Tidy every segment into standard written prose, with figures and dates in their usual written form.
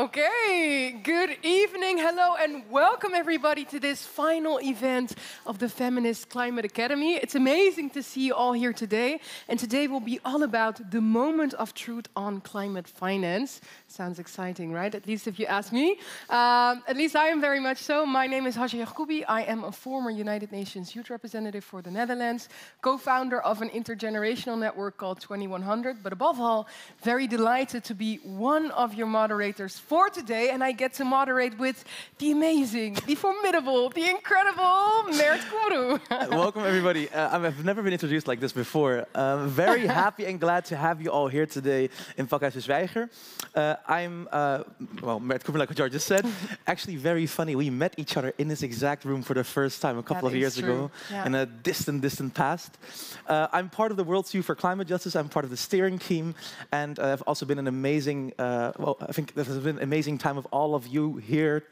Okay, good evening, hello, and welcome everybody to this final event of the Feminist Climate Academy. It's amazing to see you all here today, and today will be all about the moment of truth on climate finance. Sounds exciting, right? At least if you ask me. At least I am very much so. My name is Hajja Yacoubi. I am a former United Nations Youth Representative for the Netherlands, co-founder of an intergenerational network called 2100, but above all, very delighted to be one of your moderators for today, and I get to moderate with the amazing, the formidable, the incredible Mert Kourou. Welcome, everybody. I've never been introduced like this before. Very happy and glad to have you all here today in Pakhuis de Zwijger. I'm, Mert Kourou, like what George just said, actually very funny. We met each other in this exact room for the first time a couple of years ago, in a distant past. I'm part of the World Youth for Climate Justice. I'm part of the steering team, and I've also been an amazing, I think this has been an amazing time of all of you here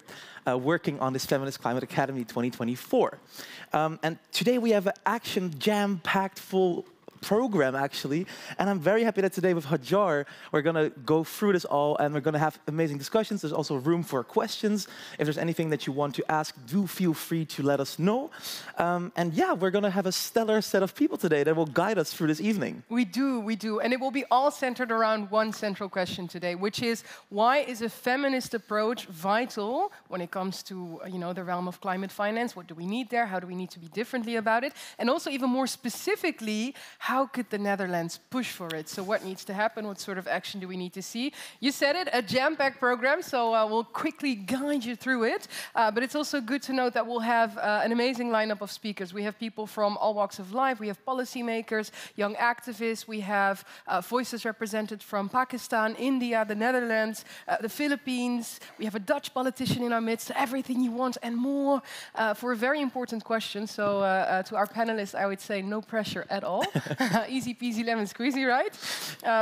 working on this Feminist Climate Academy 2024. And today we have an action jam-packed full program, actually, and I'm very happy that today with Hajar we're going to go through this all, and we're going to have amazing discussions. There's also room for questions. If there's anything that you want to ask, do feel free to let us know. And yeah, we're going to have a stellar set of people today that will guide us through this evening. We do, and it will be all centered around one central question today, which is, why is a feminist approach vital when it comes to the realm of climate finance? What do we need there? How do we need to be differently about it? And also, even more specifically, how could the Netherlands push for it? So what needs to happen? What sort of action do we need to see? You said it, a jam-packed program, so we'll quickly guide you through it. But it's also good to note that we'll have an amazing lineup of speakers. We have people from all walks of life. We have policymakers, young activists. We have voices represented from Pakistan, India, the Netherlands, the Philippines. We have a Dutch politician in our midst. Everything you want and more for a very important question. So to our panelists, I would say no pressure at all. Easy peasy lemon squeezy, right?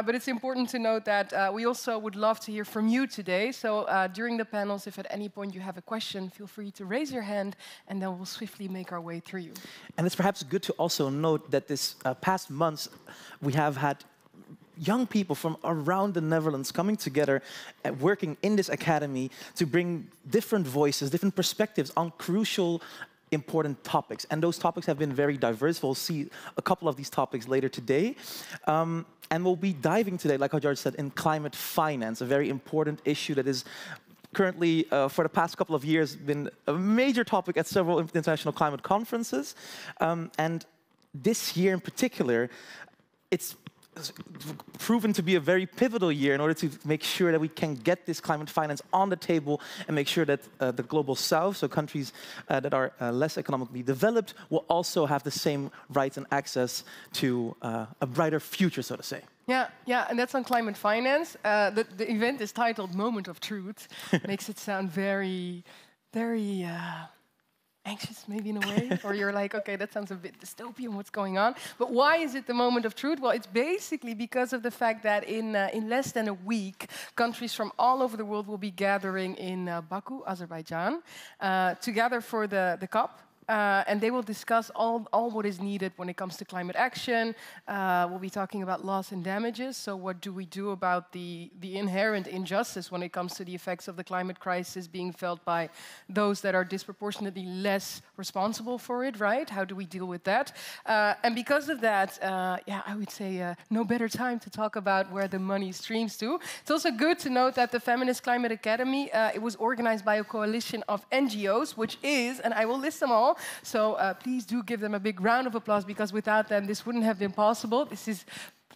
But it's important to note that we also would love to hear from you today. So during the panels, if at any point you have a question, feel free to raise your hand, and then we'll swiftly make our way through you. And it's perhaps good to also note that this past months we have had young people from around the Netherlands coming together and working in this academy to bring different voices, different perspectives on crucial important topics, and those topics have been very diverse. We'll see a couple of these topics later today. And we'll be diving today, like how George said, in climate finance, a very important issue that is currently, for the past couple of years, been a major topic at several international climate conferences. And this year in particular, it's proven to be a very pivotal year in order to make sure that we can get this climate finance on the table and make sure that the global south, so countries that are less economically developed, will also have the same rights and access to a brighter future, so to say. Yeah, and that's on climate finance. The event is titled Moment of Truth. Makes it sound very anxious, maybe in a way, or you're like, okay, that sounds a bit dystopian, what's going on? But why is it the moment of truth? Well, it's basically because of the fact that in less than a week, countries from all over the world will be gathering in Baku, Azerbaijan, together for the COP. And they will discuss all what is needed when it comes to climate action. We'll be talking about loss and damages. So what do we do about the inherent injustice when it comes to the effects of the climate crisis being felt by those that are disproportionately less responsible for it, right? How do we deal with that? And because of that, I would say no better time to talk about where the money streams to. It's also good to note that the Feminist Climate Academy, it was organized by a coalition of NGOs, which is, and I will list them all, so please do give them a big round of applause, because without them this wouldn't have been possible. This is,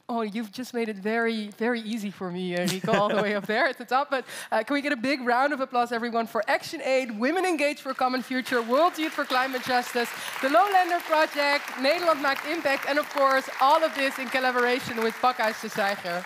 oh, you've just made it very, very easy for me, Rico, all the way up there at the top. But can we get a big round of applause, everyone, for Action Aid, Women Engaged for a Common Future, World Youth for Climate Justice, the Lowlander Project, Nederland Maakt Impact, and of course, all of this in collaboration with Pakhuis de Zwijger.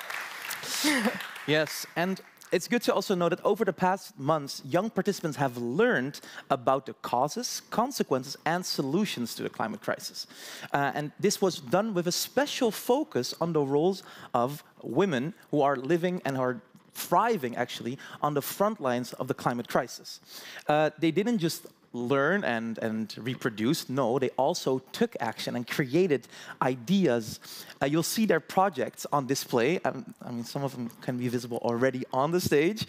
Yes, and it's good to also know that over the past months, young participants have learned about the causes, consequences, and solutions to the climate crisis. And this was done with a special focus on the roles of women who are living and are thriving, actually, on the front lines of the climate crisis. They didn't just learn and reproduce. No, they also took action and created ideas. You'll see their projects on display. I mean, some of them can be visible already on the stage.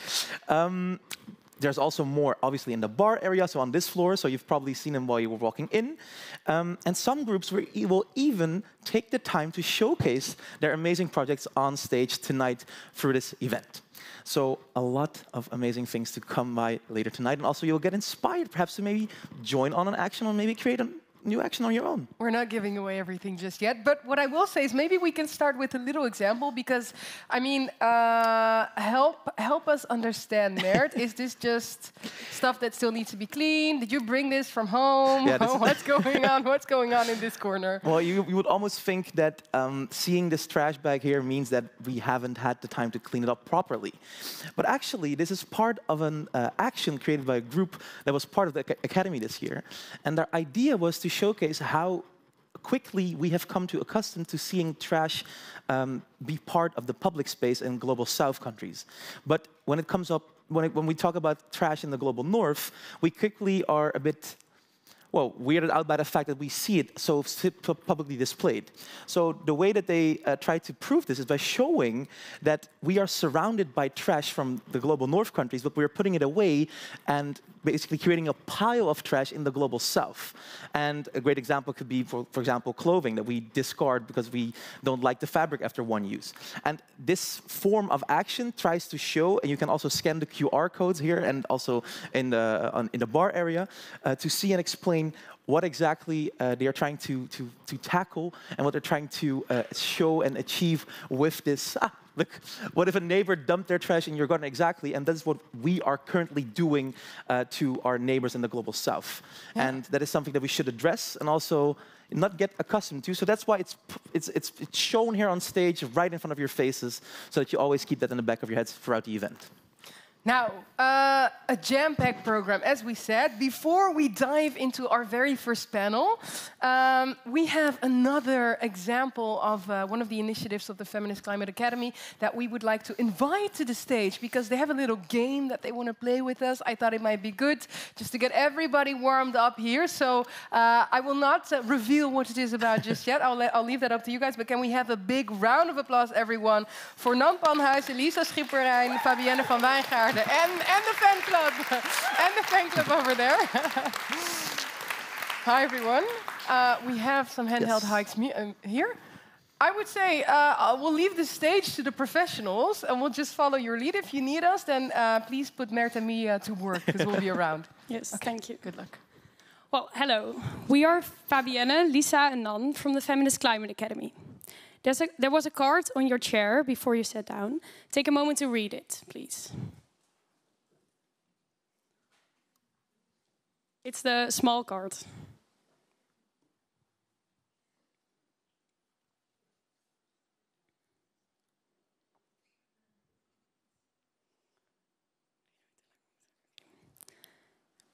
There's also more, obviously, in the bar area, so on this floor, so you've probably seen them while you were walking in. And some groups will even take the time to showcase their amazing projects on stage tonight through this event. So a lot of amazing things to come by later tonight, and also you'll get inspired, perhaps to maybe join on an action or maybe create a new action on your own. We're not giving away everything just yet, but what I will say is maybe we can start with a little example, because, I mean, help us understand, Mert. Is this just stuff that still needs to be cleaned? Did you bring this from home? Yeah, What's going on? What's going on in this corner? Well, you would almost think that seeing this trash bag here means that we haven't had the time to clean it up properly. But actually, this is part of an action created by a group that was part of the Academy this year. And their idea was to showcase how quickly we have come to accustom to seeing trash be part of the public space in global south countries. But when it comes up, when we talk about trash in the global north, we quickly are a bit, well, weirded out by the fact that we see it so publicly displayed. So the way that they try to prove this is by showing that we are surrounded by trash from the global north countries, but we're putting it away and basically creating a pile of trash in the global south. And a great example could be, for example, clothing that we discard because we don't like the fabric after one use. And this form of action tries to show, and you can also scan the QR codes here and also in the bar area to see and explain what exactly they are trying to tackle and what they're trying to show and achieve with this. Look, what if a neighbor dumped their trash in your garden? Exactly, and that's what we are currently doing to our neighbors in the global south. Yeah. And that is something that we should address and also not get accustomed to. So that's why it's shown here on stage, right in front of your faces, so that you always keep that in the back of your heads throughout the event. Now, a jam-packed program, as we said. Before we dive into our very first panel, we have another example of one of the initiatives of the Feminist Climate Academy that we would like to invite to the stage, because they have a little game that they want to play with us. I thought it might be good just to get everybody warmed up here. So I will not reveal what it is about just yet. I'll leave that up to you guys. But can we have a big round of applause, everyone, for Nan Panhuis, Elisa Schipperijn, Fabienne van Wijngaarden, and the fan club, and the fan club over there. Hi, everyone. We have some handheld hikes here. I would say we'll leave the stage to the professionals, and we'll just follow your lead. If you need us, then please put Mert and me to work, because we'll be around. Yes, okay. Thank you. Good luck. Well, hello. We are Fabienne, Lisa, and Nan from the Feminist Climate Academy. There was a card on your chair before you sat down. Take a moment to read it, please. It's the small card.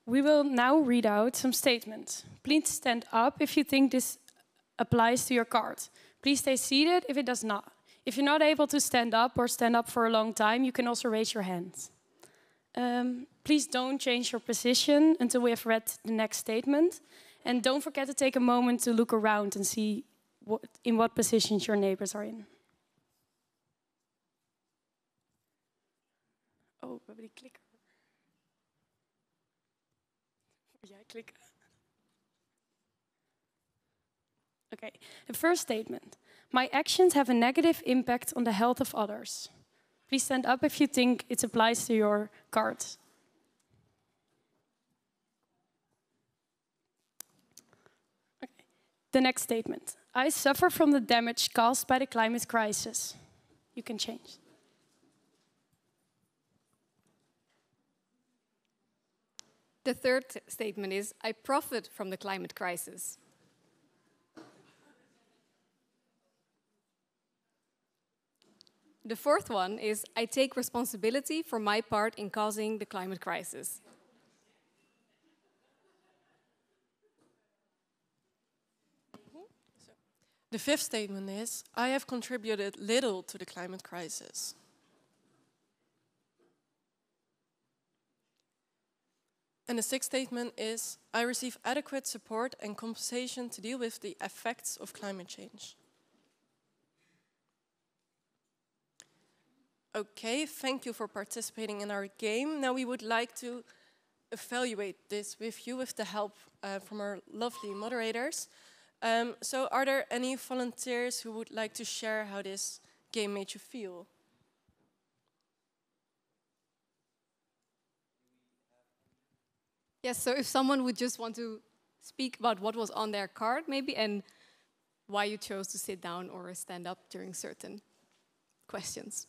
We will now read out some statements. Please stand up if you think this applies to your card. Please stay seated if it does not. If you're not able to stand up or stand up for a long time, you can also raise your hands. Please don't change your position until we have read the next statement. And don't forget to take a moment to look around and see in what positions your neighbors are in. Oh, we hebben die klikker. Jij klikken. Okay, the first statement. My actions have a negative impact on the health of others. Please stand up if you think it applies to your card. Okay. The next statement. I suffer from the damage caused by the climate crisis. You can change. The third statement is, I profit from the climate crisis. The fourth one is, I take responsibility for my part in causing the climate crisis. The fifth statement is, I have contributed little to the climate crisis. And the sixth statement is, I receive adequate support and compensation to deal with the effects of climate change. Okay, thank you for participating in our game. Now we would like to evaluate this with you with the help from our lovely moderators. So are there any volunteers who would like to share how this game made you feel? Yes, so if someone would just want to speak about what was on their card maybe and why you chose to sit down or stand up during certain questions.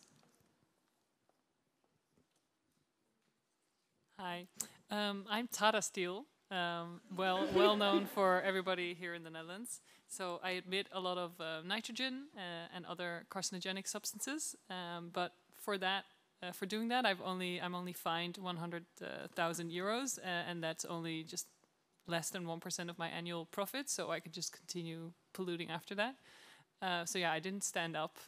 Hi, I'm Tara Steele, well known for everybody here in the Netherlands. So I emit a lot of nitrogen and other carcinogenic substances, but for doing that, I'm only fined 100,000 euros, and that's only just less than 1% of my annual profit. So I could just continue polluting after that. So yeah, I didn't stand up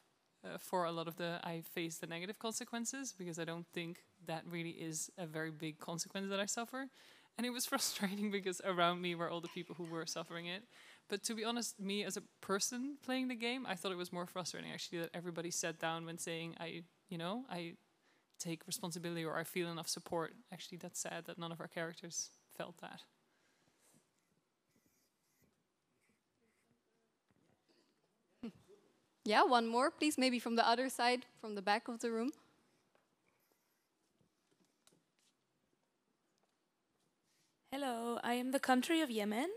for a lot of I face the negative consequences because I don't think that really is a very big consequence that I suffer. And it was frustrating because around me were all the people who were suffering it. But to be honest, me as a person playing the game, I thought it was more frustrating actually that everybody sat down when saying I take responsibility or I feel enough support. Actually, that's sad that none of our characters felt that. Yeah, one more, please, maybe from the other side, from the back of the room. Hello, I am the country of Yemen.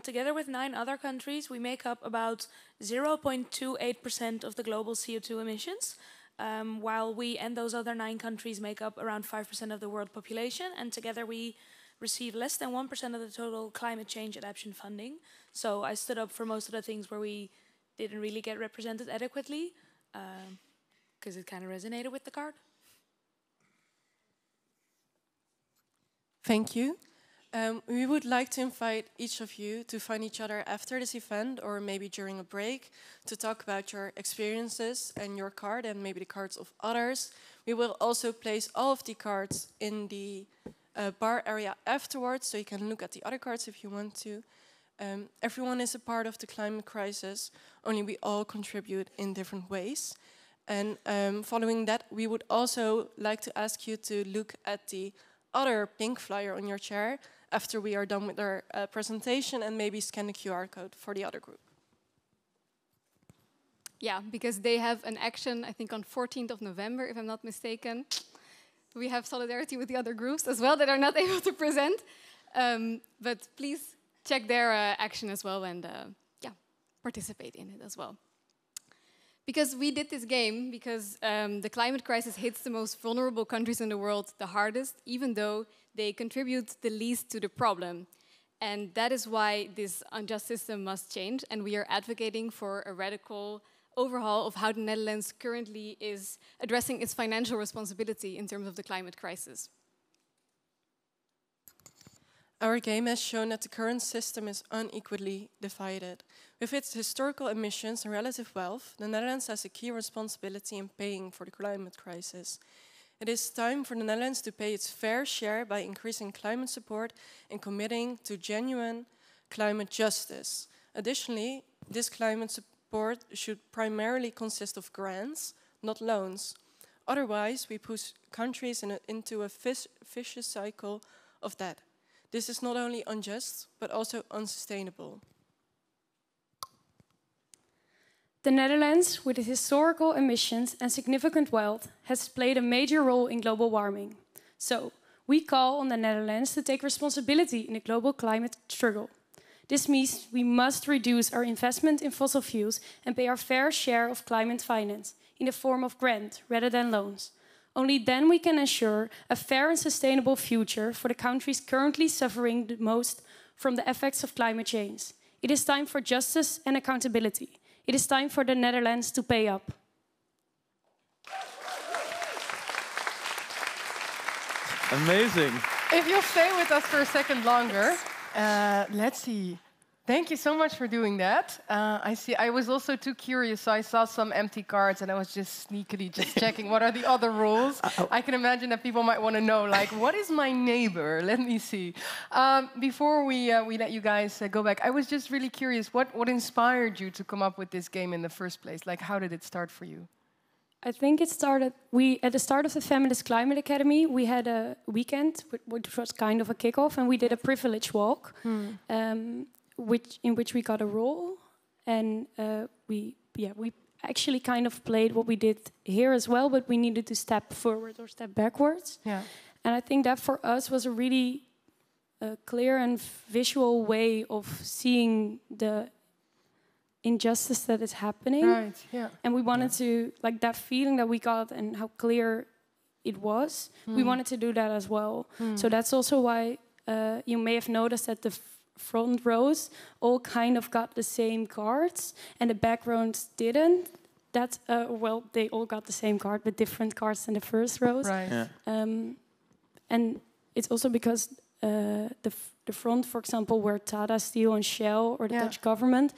Together with 9 other countries, we make up about 0.28% of the global CO2 emissions, while we and those other 9 countries make up around 5% of the world population, and together we receive less than 1% of the total climate change adaptation funding. So I stood up for most of the things where we didn't really get represented adequately, because it kind of resonated with the card. Thank you. We would like to invite each of you to find each other after this event or maybe during a break to talk about your experiences and your card and maybe the cards of others. We will also place all of the cards in the bar area afterwards, so you can look at the other cards if you want to. Everyone is a part of the climate crisis, only we all contribute in different ways. And following that, we would also like to ask you to look at the other pink flyer on your chair after we are done with our presentation and maybe scan the QR code for the other group. Yeah, because they have an action, I think on 14th of November, if I'm not mistaken. We have solidarity with the other groups as well that are not able to present. But please check their action as well and yeah, participate in it as well. Because we did this game because the climate crisis hits the most vulnerable countries in the world the hardest, even though they contribute the least to the problem. And that is why this unjust system must change, and we are advocating for a radical overhaul of how the Netherlands currently is addressing its financial responsibility in terms of the climate crisis. Our game has shown that the current system is unequally divided. With its historical emissions and relative wealth, the Netherlands has a key responsibility in paying for the climate crisis. It is time for the Netherlands to pay its fair share by increasing climate support and committing to genuine climate justice. Additionally, this climate support should primarily consist of grants, not loans. Otherwise, we push countries into a vicious cycle of debt. This is not only unjust, but also unsustainable. The Netherlands, with its historical emissions and significant wealth, has played a major role in global warming. So, we call on the Netherlands to take responsibility in the global climate struggle. This means we must reduce our investment in fossil fuels and pay our fair share of climate finance in the form of grant rather than loans. Only then we can ensure a fair and sustainable future for the countries currently suffering the most from the effects of climate change. It is time for justice and accountability. It is time for the Netherlands to pay up. Amazing. If you'll stay with us for a second longer, let's see. Thank you so much for doing that. I see. I was also too curious, so I saw some empty cards, and I was just sneakily just checking what are the other rules. I can imagine that people might want to know, like, what is my neighbor? Let me see. Before we let you guys go back, I was just really curious. What inspired you to come up with this game in the first place? Like, how did it start for you? I think it started. At the start of the Feminist Climate Academy, we had a weekend, which was kind of a kickoff, and we did a privilege walk. In which we got a role, and we actually kind of played what we did here as well, but we needed to step forward or step backwards. Yeah. And I think that for us was a really clear and visual way of seeing the injustice that is happening. Right. Yeah. And we wanted to, like, that feeling that we got and how clear it was. We wanted to do that as well. So that's also why you may have noticed that the front rows all kind of got the same cards and the back rows didn't. That well, they all got the same card, but different cards than the first rows. Right. Yeah. And it's also because the front, for example, were Tata Steel and Shell or the Dutch government.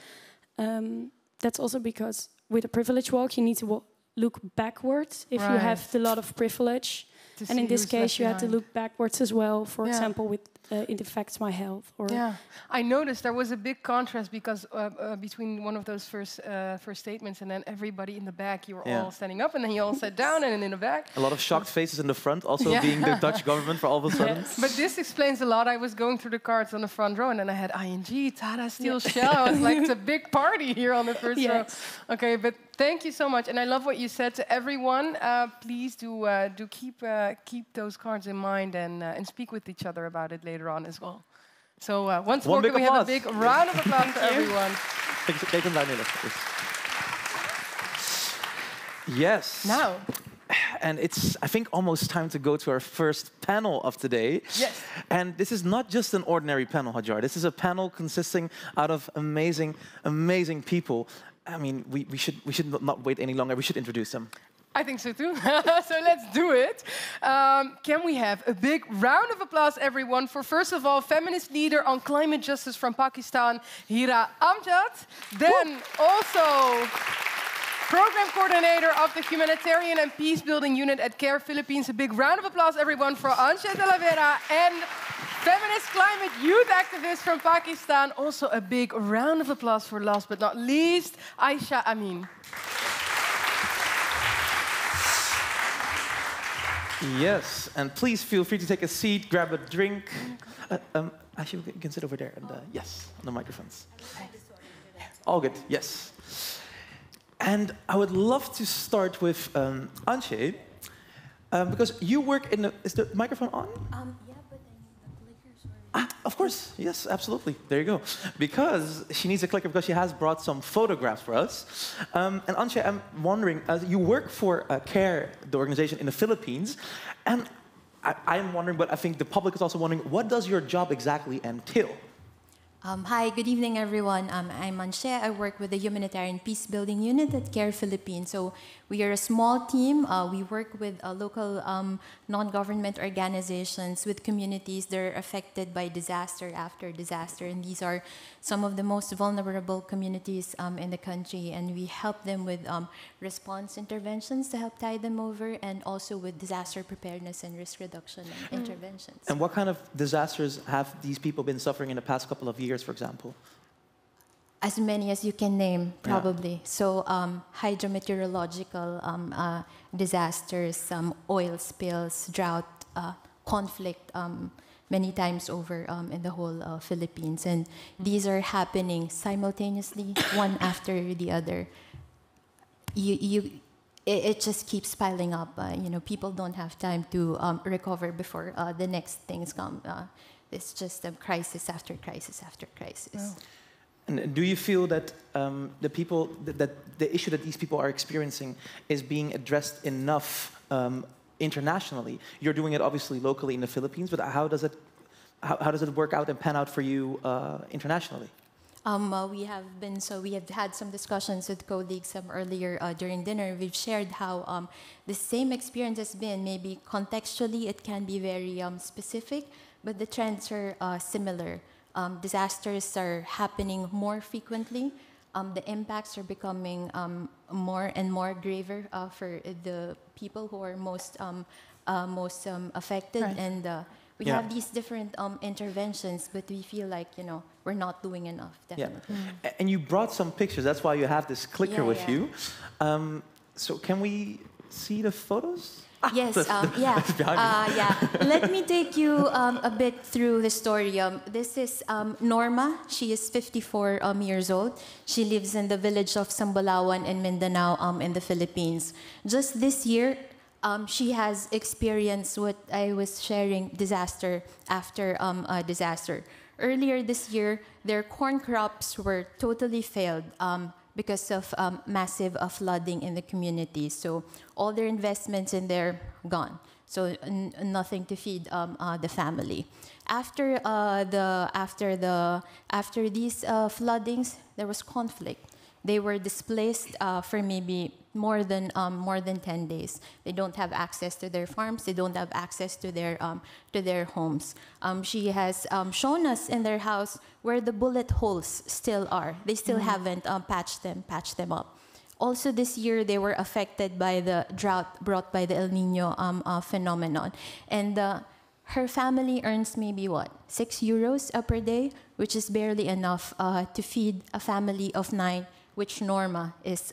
That's also because with a privilege walk, you need to look backwards if you have a lot of privilege. And in this case, you had to look backwards as well. For example, with it affects my health. Or I noticed there was a big contrast because between one of those first statements and then everybody in the back, you were all standing up, and then you all sat down, and then in the back. A lot of shocked faces in the front, also being the Dutch government for all of a sudden. But this explains a lot. I was going through the cards on the front row, and then I had ING, Tata Steel, Shell. I was like, it's a big party here on the first row. Okay, but thank you so much, and I love what you said to everyone. Please do keep those cards in mind and speak with each other about it later on as well. So once more, can we have a big round of applause for everyone? Take them down, Yes. Now. And it's, I think, almost time to go to our first panel of today. Yes. And this is not just an ordinary panel, Hajar. This is a panel consisting out of amazing, amazing people. I mean, we should not wait any longer. We should introduce them. I think so too. So let's do it. Can we have a big round of applause, everyone, for first of all, feminist leader on climate justice from Pakistan, Hira Amjad. Then also program coordinator of the Humanitarian and Peace Building Unit at CARE Philippines. A big round of applause, everyone, for Anshe de la Vera, and feminist climate youth activist from Pakistan. Also a big round of applause for, last but not least, Aisha Amin. Yes, and please feel free to take a seat, grab a drink. Actually, you can sit over there. And yes, on the microphones. All good, yes. And I would love to start with Anshe, because you work in the... Is the microphone on? Yeah, but I need the clickers. Of course, yes, absolutely. There you go. Because she needs a clicker because she has brought some photographs for us. And Anshe, I'm wondering, you work for CARE, the organization in the Philippines, and I'm wondering, but I think the public is also wondering, what does your job exactly entail? Hi, good evening, everyone. I'm Anshe. I work with the Humanitarian Peace Building Unit at CARE Philippines. So we are a small team. We work with local non-government organizations, with communities that are affected by disaster after disaster. And these are some of the most vulnerable communities in the country. And we help them with response interventions to help tide them over, and also with disaster preparedness and risk reduction interventions. And what kind of disasters have these people been suffering in the past couple of years, for example? As many as you can name, probably. Yeah. So hydrometeorological disasters, oil spills, drought, conflict, many times over in the whole Philippines. And these are happening simultaneously, one after the other. It just keeps piling up. You know, people don't have time to recover before the next things come. It's just a crisis after crisis after crisis. Wow. And do you feel that that the issue that these people are experiencing is being addressed enough internationally? You're doing it obviously locally in the Philippines, but how does it work out and pan out for you internationally? We have had some discussions with colleagues earlier during dinner. We've shared how the same experience has been. Maybe contextually it can be very specific, but the trends are similar disasters are happening more frequently. The impacts are becoming more and more graver for the people who are most affected. Right. And we have these different interventions, but we feel like, we're not doing enough, definitely. Yeah. And you brought some pictures. That's why you have this clicker with you. So can we see the photos? Yes, yeah. Let me take you a bit through the story. This is Norma. She is 54 years old. She lives in the village of Sambalawan in Mindanao in the Philippines. Just this year, she has experienced what I was sharing, disaster after disaster. Earlier this year, their corn crops were totally failed because of massive flooding in the community. So all their investments in there gone. So nothing to feed the family. After these floodings, there was conflict. They were displaced for maybe more than 10 days. They don't have access to their farms. They don't have access to their homes. She has shown us in their house where the bullet holes still are. They still haven't patched them up. Also this year, they were affected by the drought brought by the El Nino phenomenon. And her family earns maybe, what, €6 per day, which is barely enough to feed a family of 9, which Norma is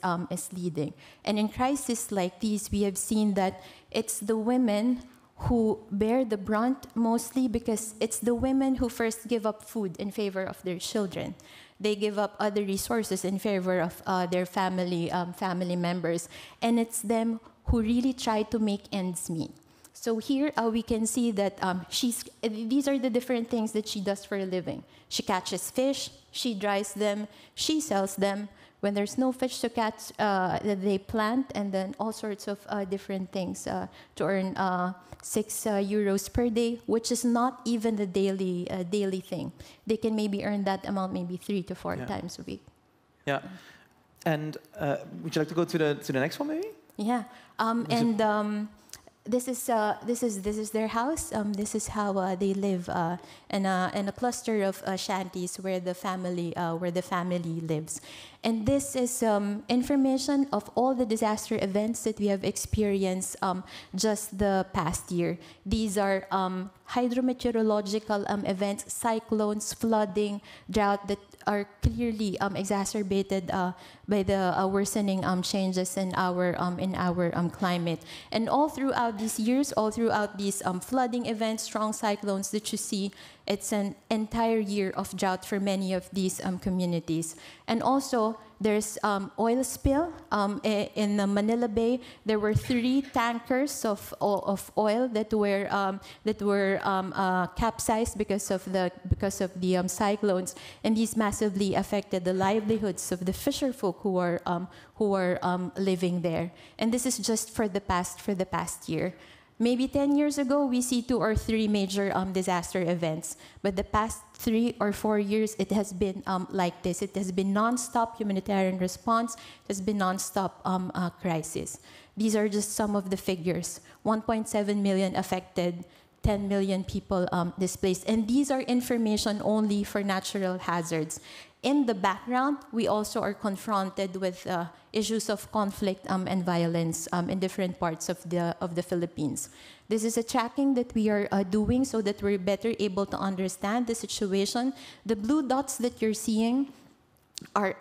leading. And in crises like these, we have seen that it's the women who bear the brunt mostly, because it's the women who first give up food in favor of their children. They give up other resources in favor of their family members. And it's them who really try to make ends meet. So here we can see that these are the different things that she does for a living. She catches fish, she dries them, she sells them. When there's no fish to catch, they plant, and then all sorts of different things to earn €6 per day, which is not even the daily thing. They can maybe earn that amount maybe 3 to 4 times a week. Yeah. And would you like to go to the next one, maybe? Yeah. This is their house. This is how they live in a cluster of shanties where the family lives. And this is information of all the disaster events that we have experienced just the past year. These are hydrometeorological events, cyclones, flooding, drought that are clearly exacerbated by the worsening changes in our climate. And all throughout these years, all throughout these flooding events, strong cyclones that you see, it's an entire year of drought for many of these communities. And also, there's oil spill in the Manila Bay. There were 3 tankers of oil that were capsized because of the cyclones, and these massively affected the livelihoods of the fisherfolk who are living there. And this is just for the past year. Maybe 10 years ago, we see 2 or 3 major disaster events. But the past 3 or 4 years, it has been like this. It has been non-stop humanitarian response. It has been non-stop crisis. These are just some of the figures. 1.7 million affected, 10 million people displaced. And these are information only for natural hazards. In the background, we also are confronted with issues of conflict and violence in different parts of the Philippines. This is a tracking that we are doing so that we're better able to understand the situation. The blue dots that you're seeing are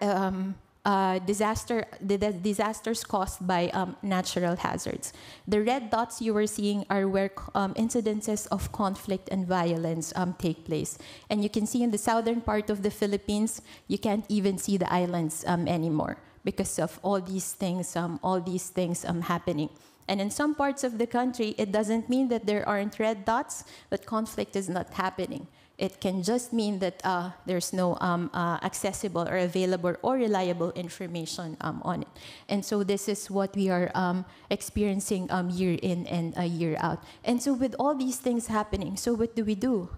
disasters caused by natural hazards. The red dots you are seeing are where incidences of conflict and violence take place. And you can see in the southern part of the Philippines, you can't even see the islands anymore because of all these things happening. And in some parts of the country, it doesn't mean that there aren't red dots, but conflict is not happening. It can just mean that there's no accessible or available or reliable information on it. And so this is what we are experiencing year in and year out. And so with all these things happening, so what do we do?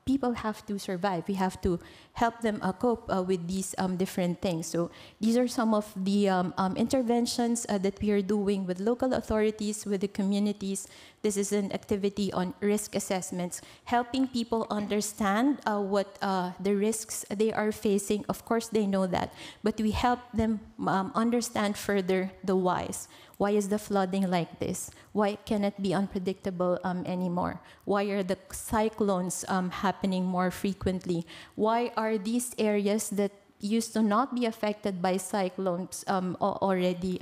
people have to survive. We have to help them cope with these different things. So these are some of the interventions that we are doing with local authorities, with the communities. This is an activity on risk assessments, helping people understand what the risks they are facing. Of course, they know that, but we help them understand further the whys. Why is the flooding like this? Why can it be unpredictable anymore? Why are the cyclones happening more frequently? Why are these areas that used to not be affected by cyclones already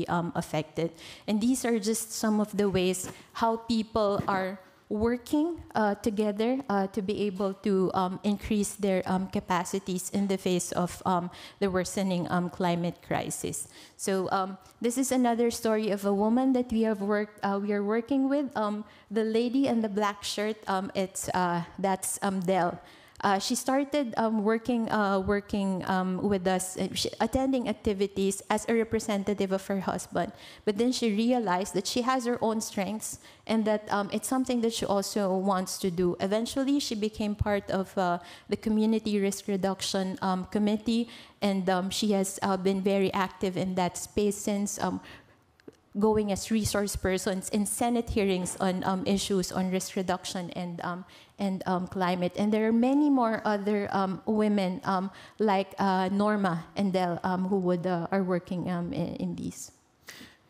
affected? And these are just some of the ways how people are working together to be able to increase their capacities in the face of the worsening climate crisis. So this is another story of a woman that we are working with. The lady in the black shirt, that's Del. She started working with us, attending activities as a representative of her husband. But then she realized that she has her own strengths and that it's something that she also wants to do. Eventually, she became part of the Community Risk Reduction Committee, and she has been very active in that space since, going as resource persons in Senate hearings on issues on risk reduction and climate. And there are many more other women like Norma and Del who are working in these.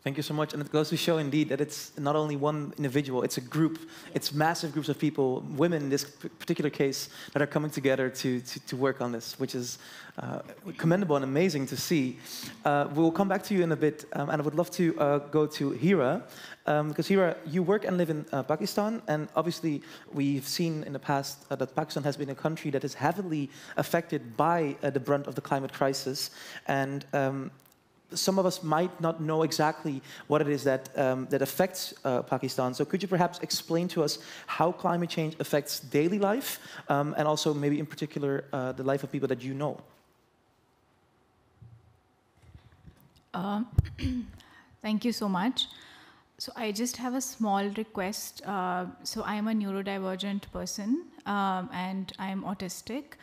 Thank you so much. And it goes to show indeed that it's not only one individual, it's a group. It's massive groups of people, women in this particular case, that are coming together to work on this, which is commendable and amazing to see. We'll come back to you in a bit, and I would love to go to Hira, because Hira, you work and live in Pakistan, and obviously we've seen in the past that Pakistan has been a country that is heavily affected by the brunt of the climate crisis, and some of us might not know exactly what it is that affects Pakistan. So could you perhaps explain to us how climate change affects daily life, and also maybe in particular the life of people that you know? Thank you so much. So I just have a small request. So I am a neurodivergent person and I am autistic.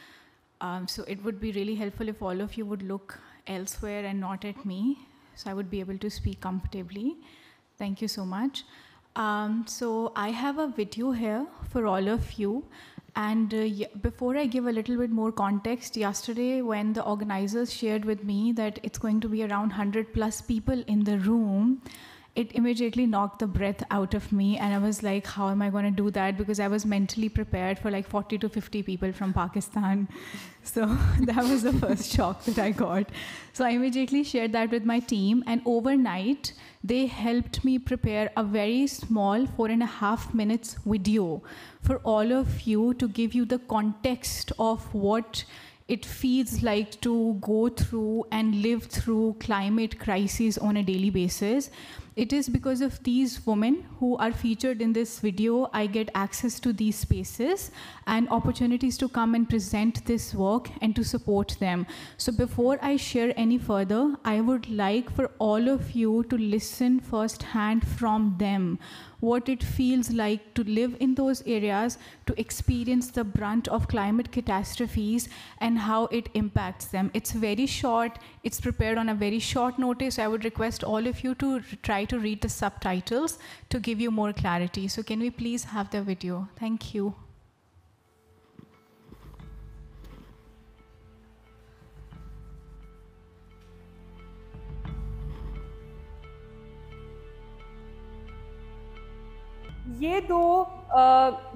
So it would be really helpful if all of you would look elsewhere and not at me, so I would be able to speak comfortably. Thank you so much. So I have a video here for all of you. And before I give a little bit more context, yesterday when the organizers shared with me that it's going to be around 100+ people in the room, it immediately knocked the breath out of me, and I was like, how am I going to do that? Because I was mentally prepared for like 40 to 50 people from Pakistan. So that was the first shock that I got. So I immediately shared that with my team, and overnight, they helped me prepare a very small 4.5 minutes video for all of you to give you the context of what it feels like to go through and live through climate crises on a daily basis. It is because of these women who are featured in this video, I get access to these spaces and opportunities to come and present this work and to support them. So before I share any further, I would like for all of you to listen firsthand from them, what it feels like to live in those areas, to experience the brunt of climate catastrophes and how it impacts them. It's very short, it's prepared on a very short notice. I would request all of you to try to read the subtitles to give you more clarity. So can we please have the video? Thank you. ये दो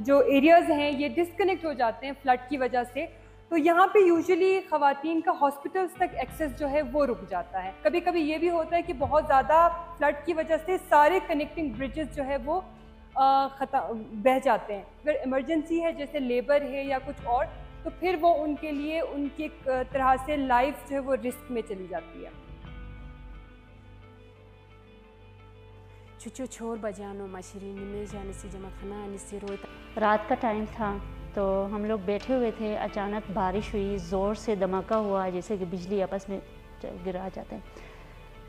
जो areas हैं ये disconnect हो जाते हैं flood की वजह से, तो यहाँ पे यूजुअली ख़वातीन का हॉस्पिटल्स तक एक्सेस जो है वो रुक जाता है। कभी कभी ये भी होता है कि बहुत ज़्यादा फ्लड की वजह से सारे कनेक्टिंग ब्रिजेस जो है वो बह जाते हैं। अगर इमरजेंसी है जैसे लेबर है या कुछ और, तो फिर वो उनके लिए उनकी एक तरह से लाइफ जो है वो रिस्क में चली जाती है। चुचो छोर बजानो मशरी में जाने से जमा खाना से रोता। रात का टाइम था तो हम लोग बैठे हुए थे, अचानक बारिश हुई, ज़ोर से धमाका हुआ जैसे कि बिजली आपस में गिरा जाते हैं।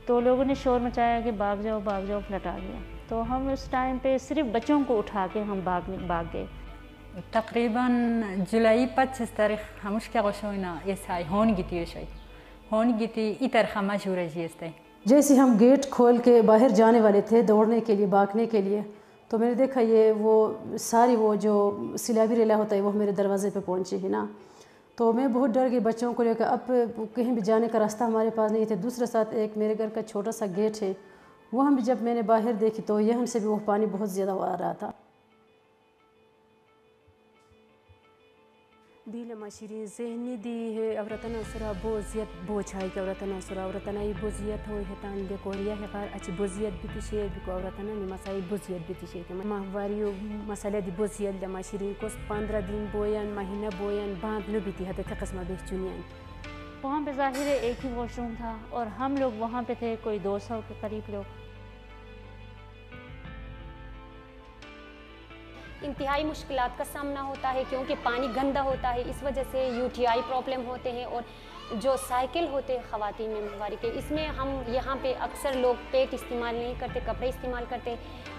तो लोगों ने शोर मचाया कि भाग जाओ फ्लड आ गया। तो हम उस टाइम पे सिर्फ बच्चों को उठा के हम भाग गए। تقريبا جولاي 25 تاريخ همش क्या गोशोइना ये साई होन गिती है शायद होन गिती इतर खमा जुरजी है। जैसे हम गेट खोल के बाहर जाने वाले थे दौड़ने के लिए भागने के लिए तो मैंने देखा ये वो सारी वो जो सिलाबी रेला होता है वो मेरे दरवाजे पे पहुंची है ना, तो मैं बहुत डर गई बच्चों को लेकर। अब कहीं भी जाने का रास्ता हमारे पास नहीं थे। दूसरे साथ एक मेरे घर का छोटा सा गेट है, वहाँ भी जब मैंने बाहर देखी तो यहाँ से भी वो पानी बहुत ज़्यादा आ रहा था। दिल मशीरी जहनी दी है औरतना सुरा बोजियत बोझाई के औरतना सुरा औरतना ये बोजियत हो है तान दे कोरिया है कार अच्छी बोजियत भी तिशे भी को औरतना नि मसाई बोजियत भी तिशे के माहवारियो मसाले दी बोजियत द मशीरी को 15 दिन बोयन महीना बोयन बांध लो भी थी हते तकस्मा बेच चुनियन। वहाँ पे ज़ाहिर है एक ही वॉशरूम था और हम लोग वहाँ पे थे कोई 200 के करीब लोग। इंतहाई मुश्किलात का सामना होता है क्योंकि पानी गंदा होता है, इस वजह से यूटीआई प्रॉब्लम होते हैं। और जो साइकिल होते हैं ख़वातीन में माहवारी के, इसमें हम यहाँ पे अक्सर लोग पेट इस्तेमाल नहीं करते, कपड़े इस्तेमाल करते,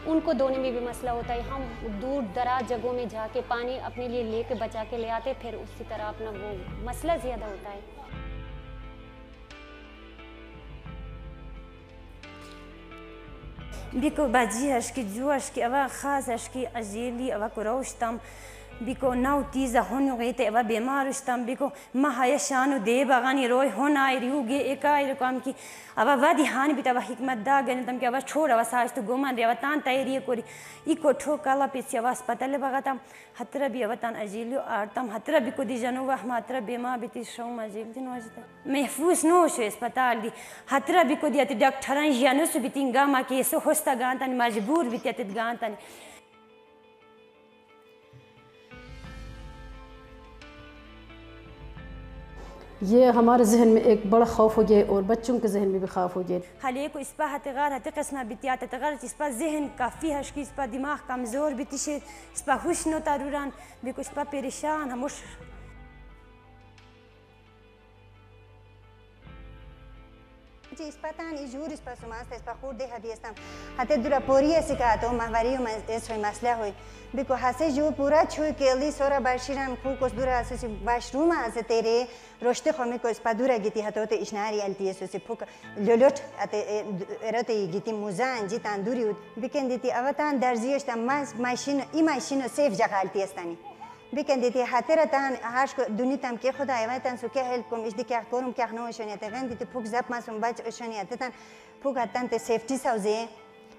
उनको धोने में भी मसला होता है। हम दूर दराज जगहों में जाके पानी अपने लिए लेके बचा के ले आते, फिर उसी तरह अपना वो मसला ज़्यादा होता है। बिको बाजी अशकी जो अशकी अवा खास अशकी अजीली अवा कुरोश्तम बिको नाउ तीजा होने गए थे अवा बीमारुश्तम बिको महाया शानु दे बागानी रोय होना रियुगे एकाई रकम की अवा वादी हानि बिता अवा हिकमत दा गने तम के अवा छोड़ अवा साज तो गोमान रे अवा तान तैयारी कोरी इको ठो काला पिछे अवा अस्पताल बगातम हतरा भी अवा तान अजीलियो आरतम हतरा भी को दी जनो वह हतरा बीमा बिती शौ मजीब दिन वजता महफूज नो शो अस्पताल दी हतरा भी को दी अति डॉक्टरां यानो सु बितिंगा मा के सो होस्ता गांतन मजबूर बिती अति गांतन। ये हमारे जहन में एक बड़ा खौफ हो गया और बच्चों के जहन में भी खौफ हो गया। हाले को इस पर हतगार हत किस्म बितियात तगार इस पर जहन काफ़ी हशकी इस पर दिमाग कमज़ोर बितिशे इस पर खुश नो तारुरान भी कुछ पर परेशान हमश इस पर तान इजूर इस पर सुमास्ते इस पर खुद दे हदीस्ताम हते दुरा पोरिया सिका तो महवारियो में इस मसला हुई बिको हसे जो पूरा छुई केली सोरा बाशिरान खु कोस दुरा से वाशरूम आसे तेरे रोशते खमे को इस पर दुरा गिती हतोते इशनारी अल्तीए से फुक लोलोट अते रते गिती मुजान जी तांदूरी बिकेन देती अवतान दर्जियश तम माशिन ई माशिन सेफ जगह अल्तीस्तानी बिकेन देती हातेरा तान हाश को दुनितम के खुदा एवतन सु के हेल्प कोम इजदी क्या कोरम क्या नो शने तगन देती फुक जप मासुम बच शने अतन फुक अतन ते सेफ्टी साउजे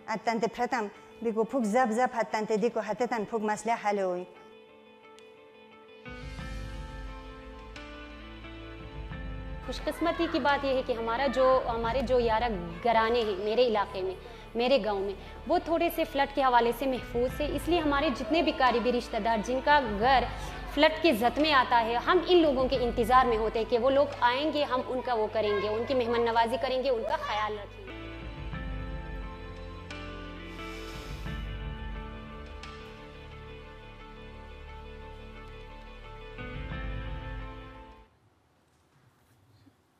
अतन ते प्रथम बिको फुक जप जप अतन ते दिको हतन फुक मसला हल होई। खुशकिस्मती की बात यह है कि हमारे जो 11 घराने हैं मेरे इलाके में, मेरे गांव में, वो थोड़े से फ्लड के हवाले से महफूज है। इसलिए हमारे जितने भी करीबी रिश्तेदार जिनका घर फ्लड के जद में आता है, हम इन लोगों के इंतज़ार में होते हैं कि वो लोग आएंगे, हम उनका वो करेंगे, उनकी मेहमान नवाजी करेंगे, उनका ख्याल रखेंगे।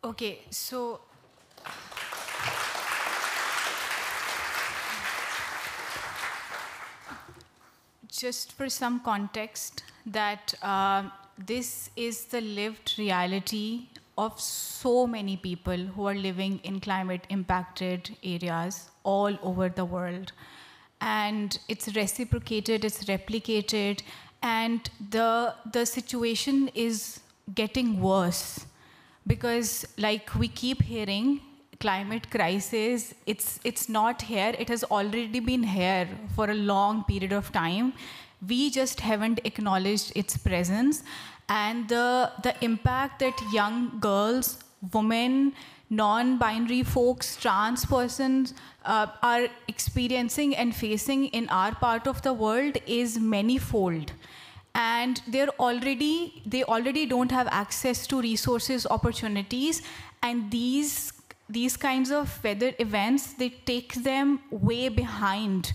Okay, so just for some context, that this is the lived reality of so many people who are living in climate impacted areas all over the world. And it's reciprocated, it's replicated, and the situation is getting worse. Because like we keep hearing, climate crisis, it's not here, it has already been here for a long period of time. We just haven't acknowledged its presence. And the impact that young girls, women, non-binary folks, trans persons are experiencing and facing in our part of the world is manifold. And they already don't have access to resources, opportunities, and these kinds of weather events, they take them way behind.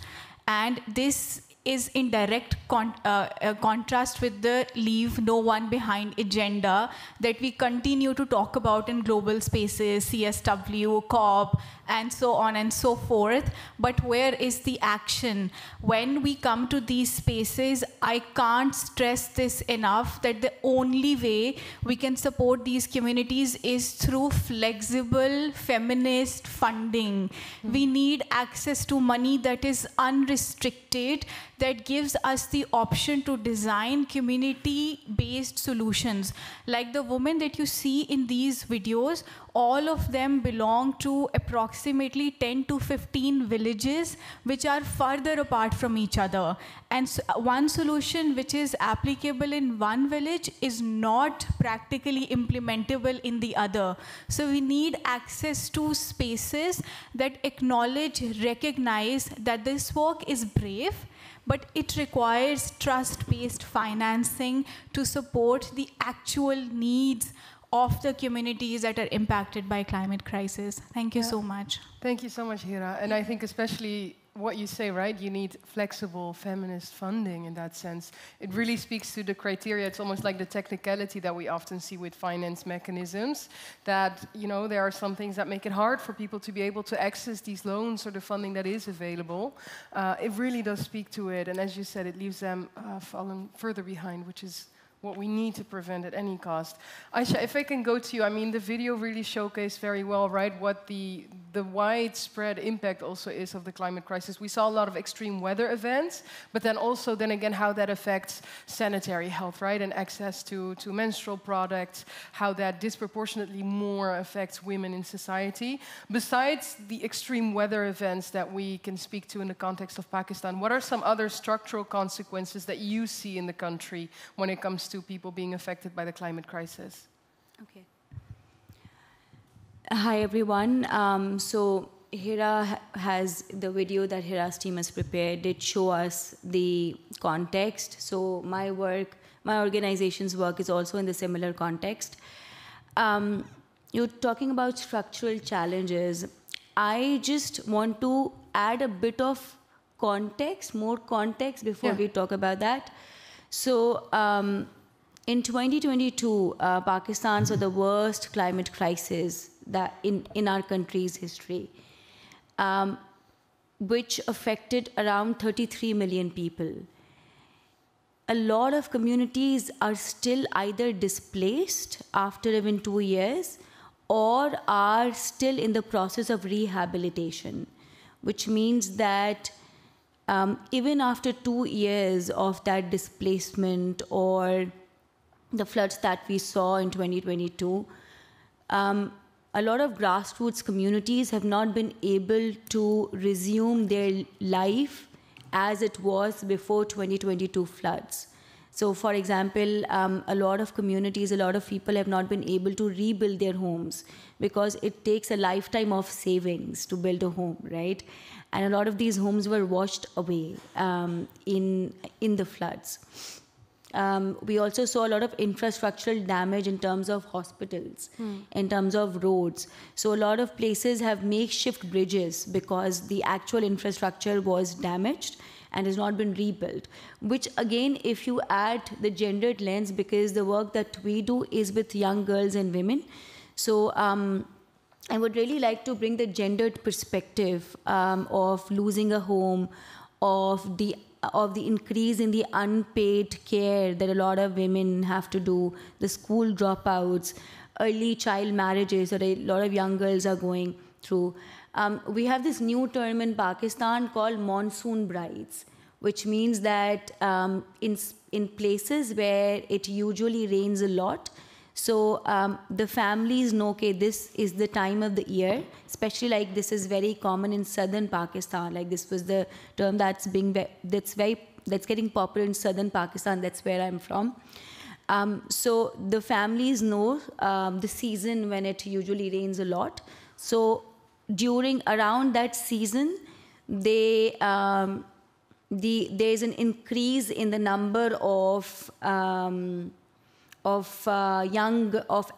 And this is in direct contrast with the leave no one behind agenda that we continue to talk about in global spaces, CSW, COP, and so on and so forth. But where is the action? When we come to these spaces, I can't stress this enough that the only way we can support these communities is through flexible feminist funding. We need access to money that is unrestricted, that gives us the option to design community-based solutions. Like the women that you see in these videos, all of them belong to approximately 10 to 15 villages which are further apart from each other. And so one solution which is applicable in one village is not practically implementable in the other. So we need access to spaces that acknowledge, recognize that this work is brave, but it requires trust-based financing to support the actual needs of the communities that are impacted by climate crisis. Thank you so much. Thank you so much, Hira. And I think especially what you say, right? You need flexible feminist funding in that sense. It really speaks to the criteria. It's almost like the technicality that we often see with finance mechanisms, that, you know, there are some things that make it hard for people to be able to access these loans or the funding that is available. It really does speak to it. And as you said, it leaves them falling further behind, which is what we need to prevent at any cost. Aisha, if I can go to you, I mean, the video really showcased very well, right, what the widespread impact also is of the climate crisis. We saw a lot of extreme weather events, but then also, then again, how that affects sanitary health, right, and access to menstrual products, how that disproportionately more affects women in society. Besides the extreme weather events that we can speak to in the context of Pakistan, what are some other structural consequences that you see in the country when it comes to people being affected by the climate crisis? Okay. Hi, everyone. So Hira has the video that Hira's team has prepared. Did show us the context. So my work, my organization's work is also in the similar context. You're talking about structural challenges. I just want to add a bit of context, more context before we talk about that. So in 2022, Pakistan saw the worst climate crisis that in our country's history, which affected around 33 million people. A lot of communities are still either displaced after even 2 years or are still in the process of rehabilitation, which means that even after 2 years of that displacement or the floods that we saw in 2022, a lot of grassroots communities have not been able to resume their life as it was before 2022 floods. So, for example, a lot of communities, a lot of people have not been able to rebuild their homes because it takes a lifetime of savings to build a home, right? And a lot of these homes were washed away in the floods. We also saw a lot of infrastructural damage in terms of hospitals, in terms of roads. So a lot of places have makeshift bridges because the actual infrastructure was damaged and has not been rebuilt, which again, if you add the gendered lens, because the work that we do is with young girls and women. So I would really like to bring the gendered perspective of losing a home, of the increase in the unpaid care that a lot of women have to do, the school dropouts, early child marriages that a lot of young girls are going through. We have this new term in Pakistan called monsoon brides, which means that in places where it usually rains a lot, so the families know, okay, this is the time of the year, especially like this is very common in southern Pakistan. Like this was the term that's getting popular in southern Pakistan. That's where I'm from. So the families know the season when it usually rains a lot. So around that season, there's an increase in the number of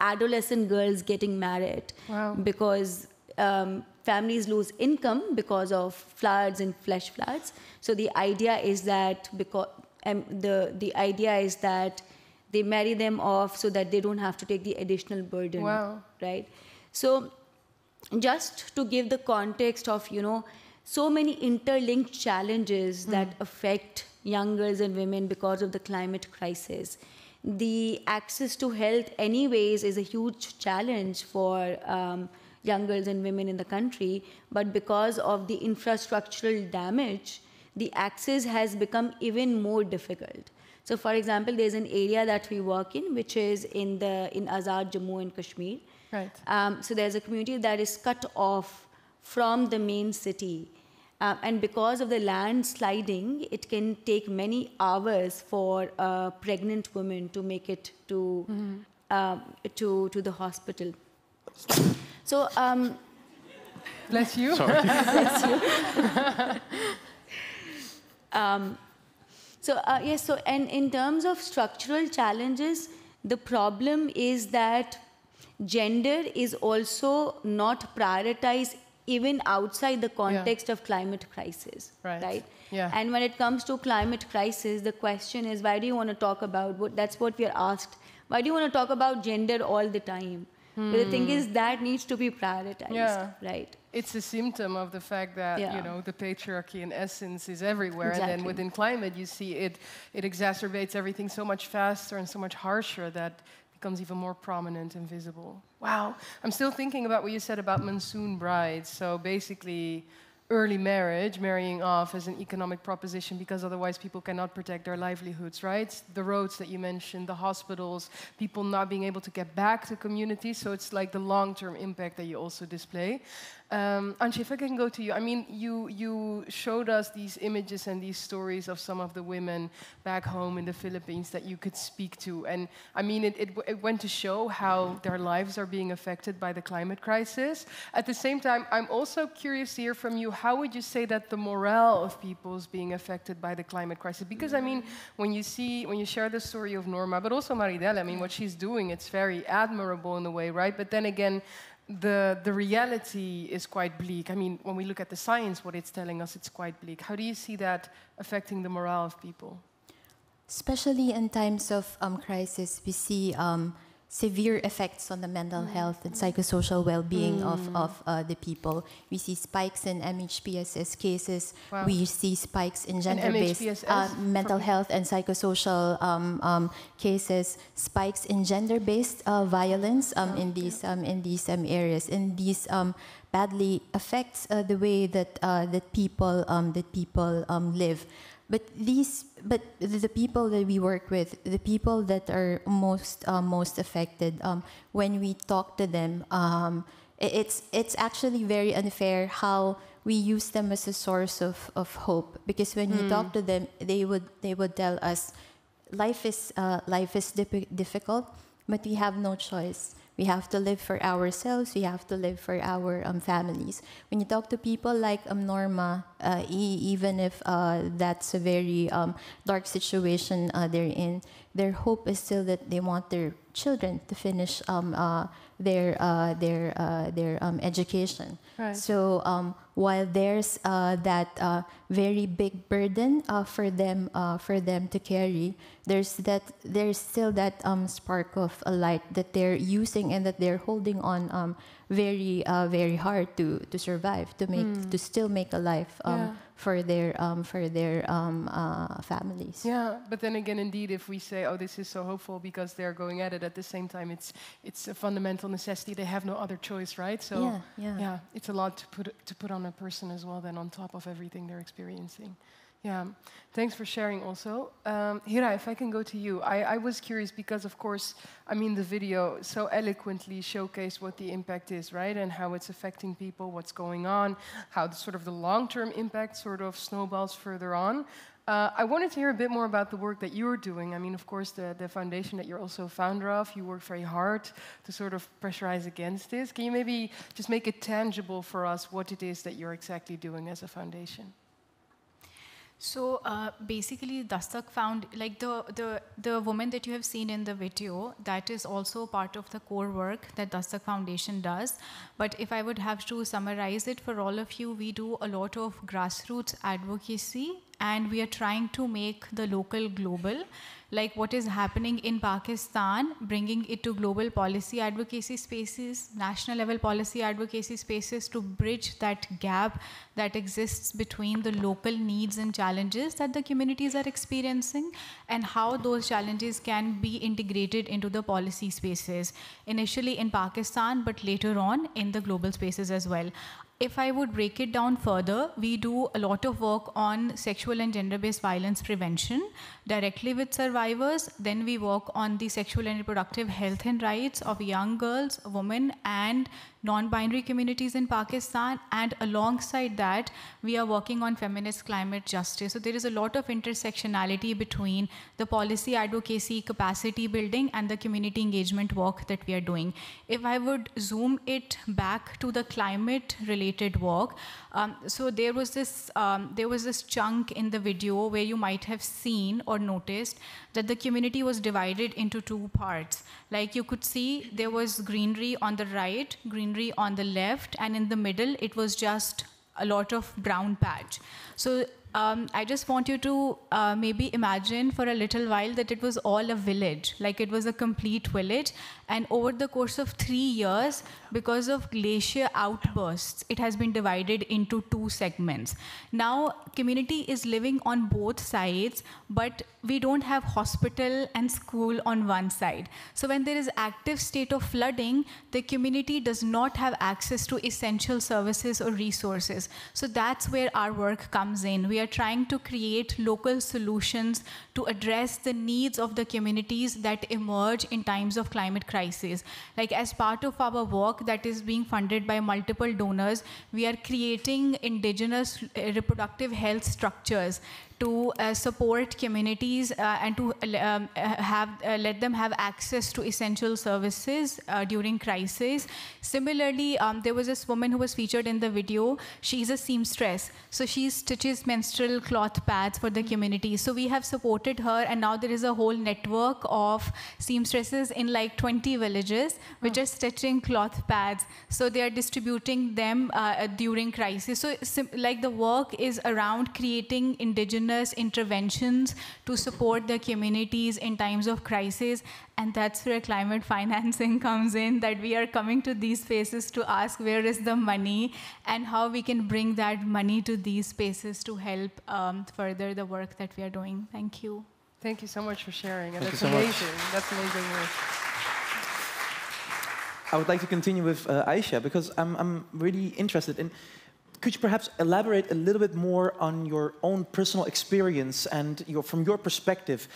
adolescent girls getting married. Wow. Because families lose income because of floods and flash floods. So the idea is that the idea is that they marry them off so that they don't have to take the additional burden. Wow. Right? So just to give the context of, so many interlinked challenges that affect young girls and women because of the climate crisis. The access to health anyways is a huge challenge for young girls and women in the country, but because of the infrastructural damage, the access has become even more difficult. So for example, there's an area that we work in, which is in Azad, Jammu and Kashmir. Right. So there's a community that is cut off from the main city. And because of the landsliding, it can take many hours for a pregnant woman to make it to the hospital. So, bless you. Sorry. Bless you. Yes. So, and in terms of structural challenges, the problem is that gender is also not prioritized even outside the context of climate crisis, right? Yeah. And when it comes to climate crisis, the question is, why do you want to talk about, that's what we are asked, why do you want to talk about gender all the time? But the thing is, that needs to be prioritized, right? It's a symptom of the fact that, the patriarchy in essence is everywhere. Exactly. And then within climate, you see it exacerbates everything so much faster and so much harsher that becomes even more prominent and visible. Wow. I'm still thinking about what you said about monsoon brides. So basically, early marriage, marrying off as an economic proposition because otherwise people cannot protect their livelihoods, right? The roads that you mentioned, the hospitals, people not being able to get back to communities. So it's like the long-term impact that you also display. Antje, if I can go to you. I mean, you showed us these images and these stories of some of the women back home in the Philippines that you could speak to. And I mean, it went to show how their lives are being affected by the climate crisis. At the same time, I'm also curious to hear from you, how would you say that the morale of people is being affected by the climate crisis? Because I mean, when you share the story of Norma, but also Maridel, I mean, what she's doing, it's very admirable in a way, right? But then again, the reality is quite bleak. I mean, when we look at the science, what it's telling us, it's quite bleak. How do you see that affecting the morale of people? Especially in times of crisis, we see severe effects on the mental health and psychosocial well-being of the people. We see spikes in MHPSS cases. Wow. We see spikes in gender-based mental health and psychosocial cases. Spikes in gender-based violence in these areas. And these badly affects the way that people live. But the people that we work with, the people that are most affected, when we talk to them, it's actually very unfair how we use them as a source of hope. Because when we talk to them, they would tell us, life is difficult, but we have no choice. We have to live for ourselves. We have to live for our families. When you talk to people like Norma, even if that's a very dark situation they're in, their hope is still that they want their children to finish their education. Right. So while there's that very big burden for them to carry, there's still that spark of a light that they're using and that they're holding on very hard to survive, to still make a life for their families. Yeah, but then again, indeed, if we say, oh, this is so hopeful because they're going at it, at the same time, it's a fundamental necessity. They have no other choice, right? So yeah, it's a lot to put on a person as well, then on top of everything they're experiencing. Yeah, thanks for sharing also. Hira, if I can go to you. I was curious because, of course, I mean, the video so eloquently showcased what the impact is, right? And how it's affecting people, what's going on, how the long-term impact sort of snowballs further on. I wanted to hear a bit more about the work that you're doing. I mean, of course, the foundation that you're also founder of, you work very hard to sort of pressurize against this. Can you maybe just make it tangible for us what it is that you're exactly doing as a foundation? So basically, Dastak found, like the woman that you have seen in the video, that is also part of the core work that Dastak Foundation does. But if I would have to summarize it for all of you, we do a lot of grassroots advocacy, and we are trying to make the local global. Like what is happening in Pakistan, bringing it to global policy advocacy spaces, national level policy advocacy spaces, to bridge that gap that exists between the local needs and challenges that the communities are experiencing, and how those challenges can be integrated into the policy spaces, initially in Pakistan, but later on in the global spaces as well. If I would break it down further, we do a lot of work on sexual and gender-based violence prevention directly with survivors. Then we work on the sexual and reproductive health and rights of young girls, women, and non-binary communities in Pakistan. And alongside that, we are working on feminist climate justice. So there is a lot of intersectionality between the policy advocacy, capacity building, and the community engagement work that we are doing. If I would zoom it back to the climate-related work, so there was this chunk in the video where you might have seen or noticed that the community was divided into two parts. Like you could see there was greenery on the right, greenery on the left, and in the middle it was just a lot of brown patch. So I just want you to maybe imagine for a little while that it was all a village, like it was a complete village. And over the course of 3 years, because of glacier outbursts, it has been divided into two segments. Now, community is living on both sides, but we don't have hospital and school on one side. So when there is active state of flooding, the community does not have access to essential services or resources. So that's where our work comes in. We are trying to create local solutions to address the needs of the communities that emerge in times of climate crisis. Like as part of our work that is being funded by multiple donors, we are creating indigenous reproductive health structures to support communities and to let them have access to essential services during crisis. Similarly, there was this woman who was featured in the video. She's a seamstress. So she stitches menstrual cloth pads for the community. So we have supported her, and now there is a whole network of seamstresses in like 20 villages which are stitching cloth pads. So they are distributing them during crisis. So like the work is around creating indigenous interventions to support the communities in times of crisis. And that's where climate financing comes in, that we are coming to these spaces to ask where is the money and how we can bring that money to these spaces to help further the work that we are doing. Thank you. Thank you so much for sharing. And that's so amazing. That's amazing work. I would like to continue with Aisha, because I'm really interested in, could you perhaps elaborate a little bit more on your own personal experience and from your perspective?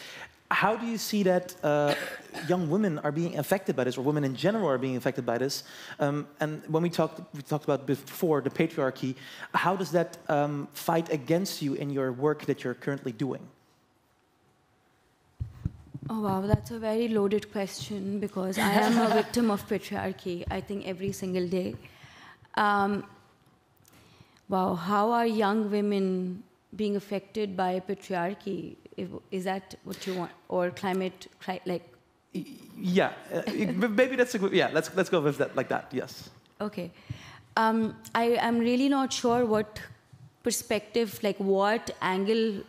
How do you see that young women are being affected by this, or women in general are being affected by this? And when we talked about before the patriarchy, how does that fight against you in your work that you're currently doing? Oh wow, that's a very loaded question, because I am a victim of patriarchy, I think, every single day. Wow, how are young women being affected by patriarchy? Is that what you want? Or climate, like? Yeah, maybe that's a good, yeah, let's go with that, like that, yes. Okay. I am really not sure what perspective, like what angle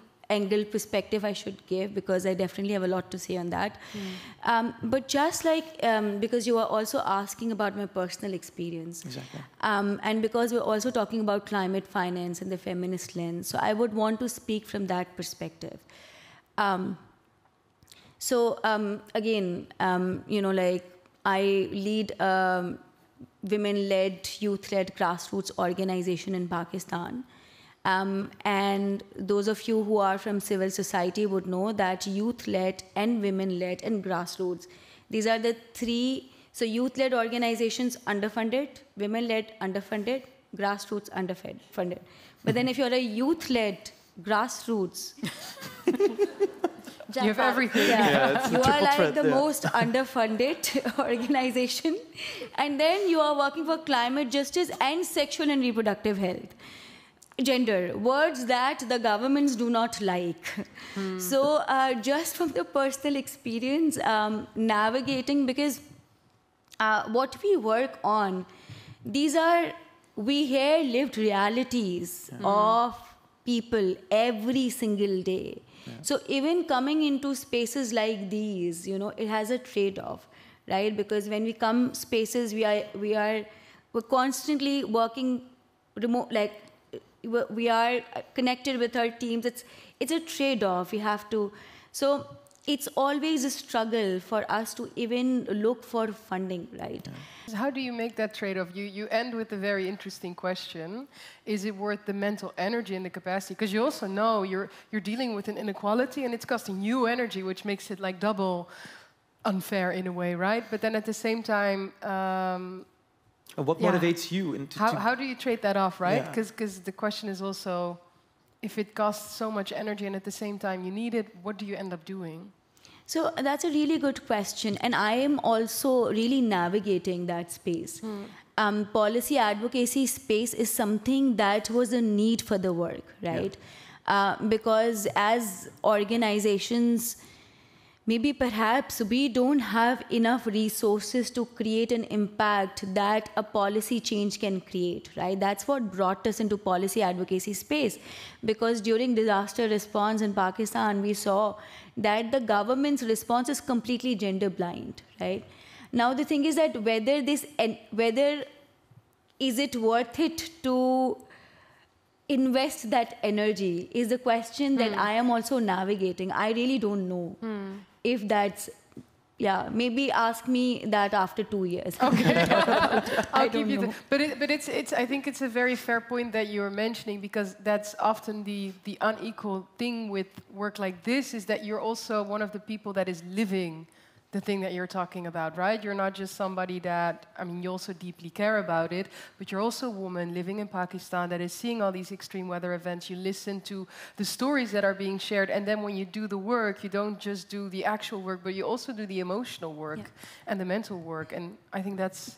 perspective I should give, because I definitely have a lot to say on that. But just like, because you are also asking about my personal experience. Exactly. And because we're also talking about climate finance and the feminist lens, so I would want to speak from that perspective. Again, you know, like I lead a women-led, youth-led grassroots organization in Pakistan. And those of you who are from civil society would know that youth-led and women-led and grassroots, these are the three. So youth-led organizations underfunded, women-led underfunded, grassroots underfunded. But then if you're a youth-led grassroots, you have everything. Yeah, you are like the most underfunded organization. And then you are working for climate justice and sexual and reproductive health. gender, words that the governments do not like. So just from the personal experience, navigating, because what we work on, we hear lived realities of people every single day. So even coming into spaces like these, it has a trade-off, right? Because when we come spaces, we're constantly working remote, like we are connected with our teams. It's a trade-off. We have to. So it's always a struggle for us to even look for funding, right? How do you make that trade-off? You end with a very interesting question. Is it worth the mental energy and the capacity? Because you also know you're dealing with an inequality and it's costing you energy, which makes it like double unfair in a way, right? But then at the same time... what motivates you? How do you trade that off, right? Because the question is also, if it costs so much energy and at the same time you need it, what do you end up doing? So that's a really good question. And I am also really navigating that space. Policy advocacy space is something that was a need for the work, right? Because as organizations, maybe perhaps we don't have enough resources to create an impact that a policy change can create, right? That's what brought us into policy advocacy space. Because during disaster response in Pakistan, we saw that the government's response is completely gender blind, right? Now the thing is that whether is it worth it to invest that energy is the question that I am also navigating. I really don't know if that's, maybe ask me that after 2 years. Okay. I don't know. But I think it's a very fair point that you're mentioning, because that's often the unequal thing with work like this, is that you're also one of the people that is living the thing that you're talking about, right? You're not just somebody that, you also deeply care about it, but you're also a woman living in Pakistan that is seeing all these extreme weather events. You listen to the stories that are being shared, and then when you do the work, you don't just do the actual work, but you also do the emotional work and the mental work. And I think that's,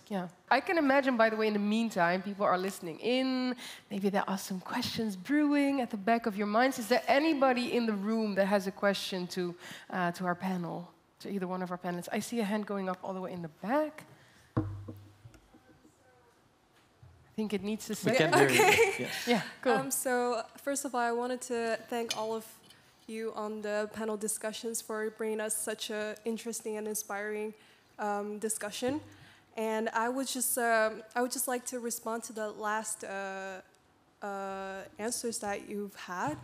I can imagine, by the way, in the meantime, people are listening in. Maybe there are some questions brewing at the back of your minds. Is there anybody in the room that has a question to our panel? To either one of our panelists. I see a hand going up all the way in the back. I think it needs to say. We can hear you. Yes. Yeah, cool. So first of all, I wanted to thank all of you on the panel discussions for bringing us such an interesting and inspiring discussion. And I would just like to respond to the last answers that you've had.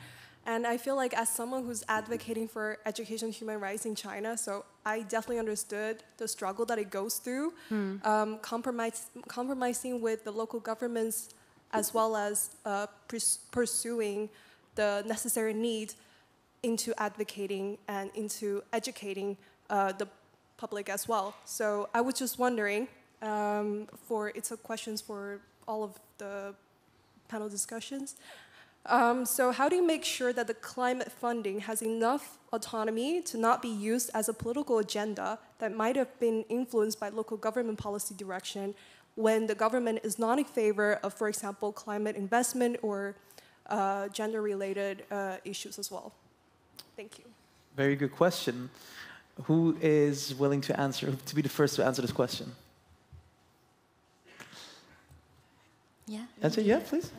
And I feel like as someone who's advocating for education and human rights in China, so I definitely understood the struggle that it goes through, compromising with the local governments, as well as pursuing the necessary need into advocating and into educating the public as well. So I was just wondering, it's a questions for all of the panel discussions. So how do you make sure that the climate funding has enough autonomy to not be used as a political agenda that might have been influenced by local government policy direction when the government is not in favor of, for example, climate investment or gender-related issues as well? Thank you. Very good question. Who is willing to answer, to be the first to answer this question? Yeah. Answer, yeah, please.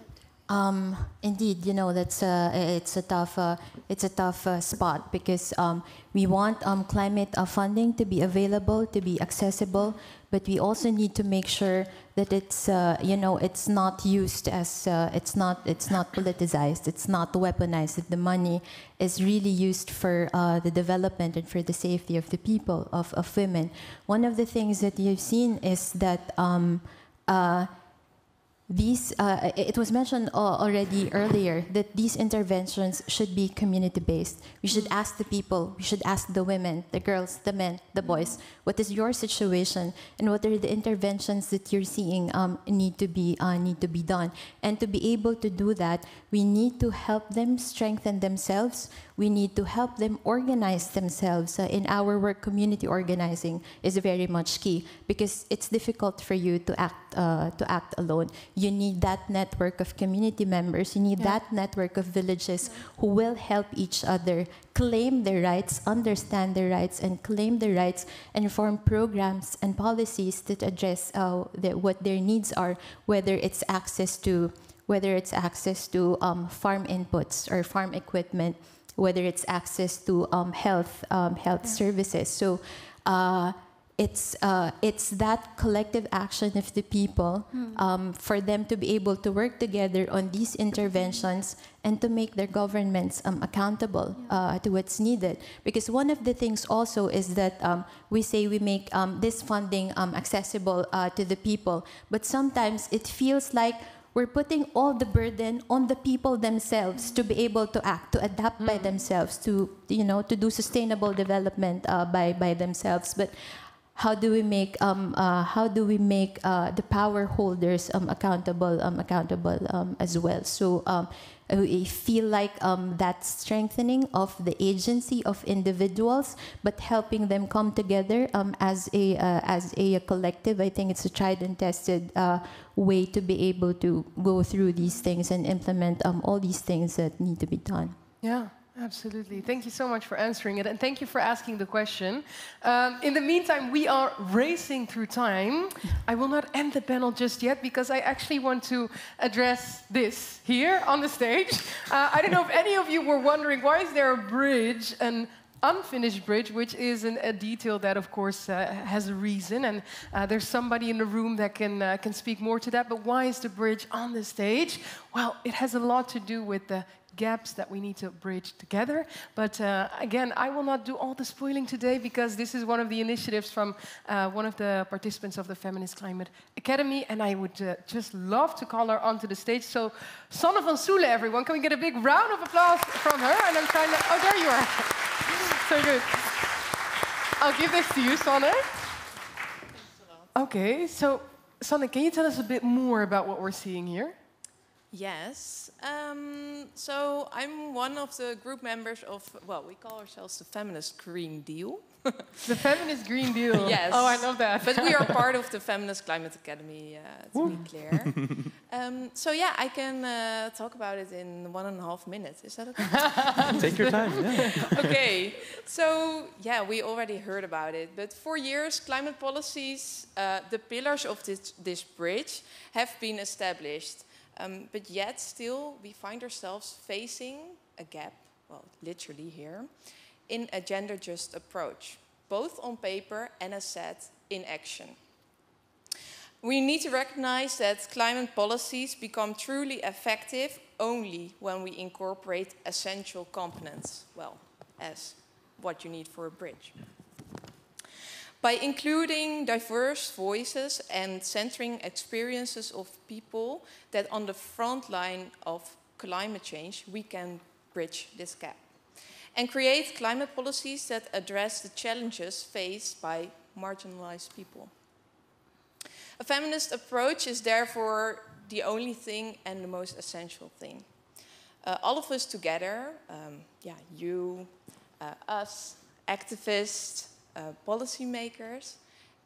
Indeed, that's it's a tough spot, because we want climate funding to be available, to be accessible, but we also need to make sure that it's it's not used as it's not politicized, it's not weaponized. That the money is really used for the development and for the safety of the people, of women. One of the things that you've seen is that. It was mentioned already earlier that these interventions should be community-based. We should ask the people, we should ask the women, the girls, the men, the boys, what is your situation and what are the interventions that you're seeing need to be done. And to be able to do that, we need to help them strengthen themselves. We need to help them organize themselves. In our work, community organizing is very much key, because it's difficult for you to act alone. you need that network of community members. You need that network of villages who will help each other claim their rights, understand their rights, and claim their rights, and form programs and policies that address what their needs are, whether it's access to farm inputs or farm equipment, whether it's access to health services. So it's that collective action of the people for them to be able to work together on these interventions and to make their governments accountable to what's needed. Because one of the things also is that we say we make this funding accessible to the people, but sometimes it feels like we're putting all the burden on the people themselves to be able to act, to adapt by themselves, to do sustainable development by themselves. But how do we make the power holders accountable as well? So we feel like that strengthening of the agency of individuals, but helping them come together as a collective. I think it's a tried and tested way to be able to go through these things and implement all these things that need to be done. Yeah. Absolutely. Thank you so much for answering it, and thank you for asking the question. In the meantime, we are racing through time. I will not end the panel just yet because I actually want to address this here on the stage. I don't know if any of you were wondering, why is there a bridge, an unfinished bridge, which is a detail that, of course, has a reason, and there's somebody in the room that can speak more to that. But why is the bridge on the stage? Well, it has a lot to do with the gaps that we need to bridge together. But again, I will not do all the spoiling today because this is one of the initiatives from one of the participants of the Feminist Climate Academy, and I would just love to call her onto the stage. So, Sanne van Soelen, everyone, can we get a big round of applause from her? And I'm trying to... Oh, there you are. So good. I'll give this to you, Sanne. Okay, so Sanne, can you tell us a bit more about what we're seeing here? Yes. So I'm one of the group members of, well, we call ourselves the Feminist Green Deal. The Feminist Green Deal. Yes. Oh, I love that. But we are part of the Feminist Climate Academy, to be clear. So yeah, I can talk about it in 1.5 minutes. Is that okay? Take your time, yeah. Okay. So yeah, we already heard about it. But for years, climate policies, the pillars of this bridge have been established. But yet still we find ourselves facing a gap, well, literally here, in a gender-just approach, both on paper and, as said, in action. We need to recognize that climate policies become truly effective only when we incorporate essential components, well, as what you need for a bridge. By including diverse voices and centering experiences of people that on the front line of climate change, we can bridge this gap and create climate policies that address the challenges faced by marginalized people. A feminist approach is therefore the only thing and the most essential thing. All of us together, you, us, activists, policymakers,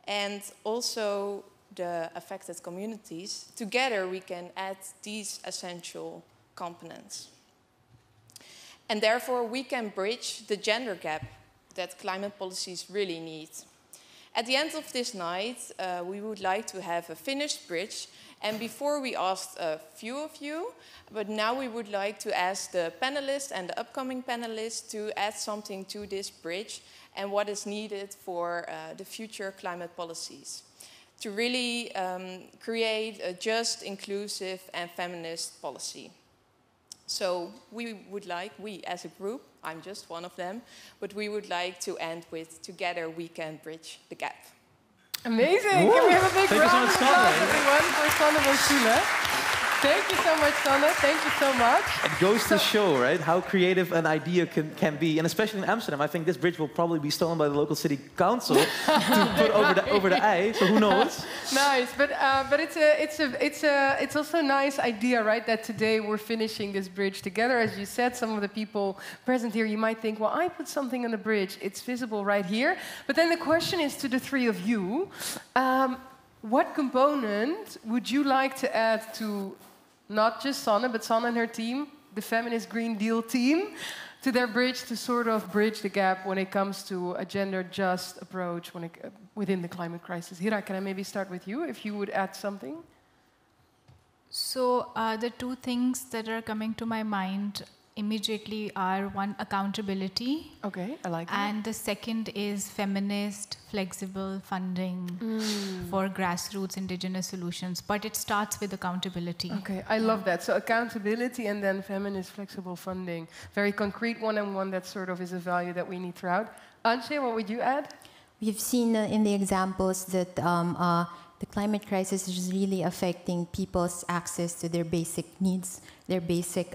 and also the affected communities, together we can add these essential components. And therefore we can bridge the gender gap that climate policies really need. At the end of this night, we would like to have a finished bridge. And before we asked a few of you, but now we would like to ask the panelists and the upcoming panelists to add something to this bridge and what is needed for the future climate policies to really create a just, inclusive and feminist policy. So we as a group, I'm just one of them, but we would like to end with together we can bridge the gap. Amazing! Woo. Can we have a big round of applause, everyone, for Sanne van Soelen? Thank you so much, Sanne. Thank you so much. It goes to show, right, how creative an idea can be, and especially in Amsterdam. I think this bridge will probably be stolen by the local city council to put over the eye. So who knows? Nice, but it's also a nice idea, right? That today we're finishing this bridge together. As you said, some of the people present here, you might think, well, I put something on the bridge. It's visible right here. But then the question is to the three of you. what component would you like to add to not just Sanne, but Sanne and her team, the Feminist Green Deal team, to their bridge to sort of bridge the gap when it comes to a gender-just approach within the climate crisis? Hira, can I maybe start with you, if you would add something? So the two things that are coming to my mind immediately are, one, accountability. Okay, I like that. And the second is feminist, flexible funding for grassroots indigenous solutions. But it starts with accountability. Okay, I love that. So accountability and then feminist, flexible funding. Very concrete one, and one that sort of is a value that we need throughout. Anshe, what would you add? We've seen in the examples that the climate crisis is really affecting people's access to their basic needs, their basic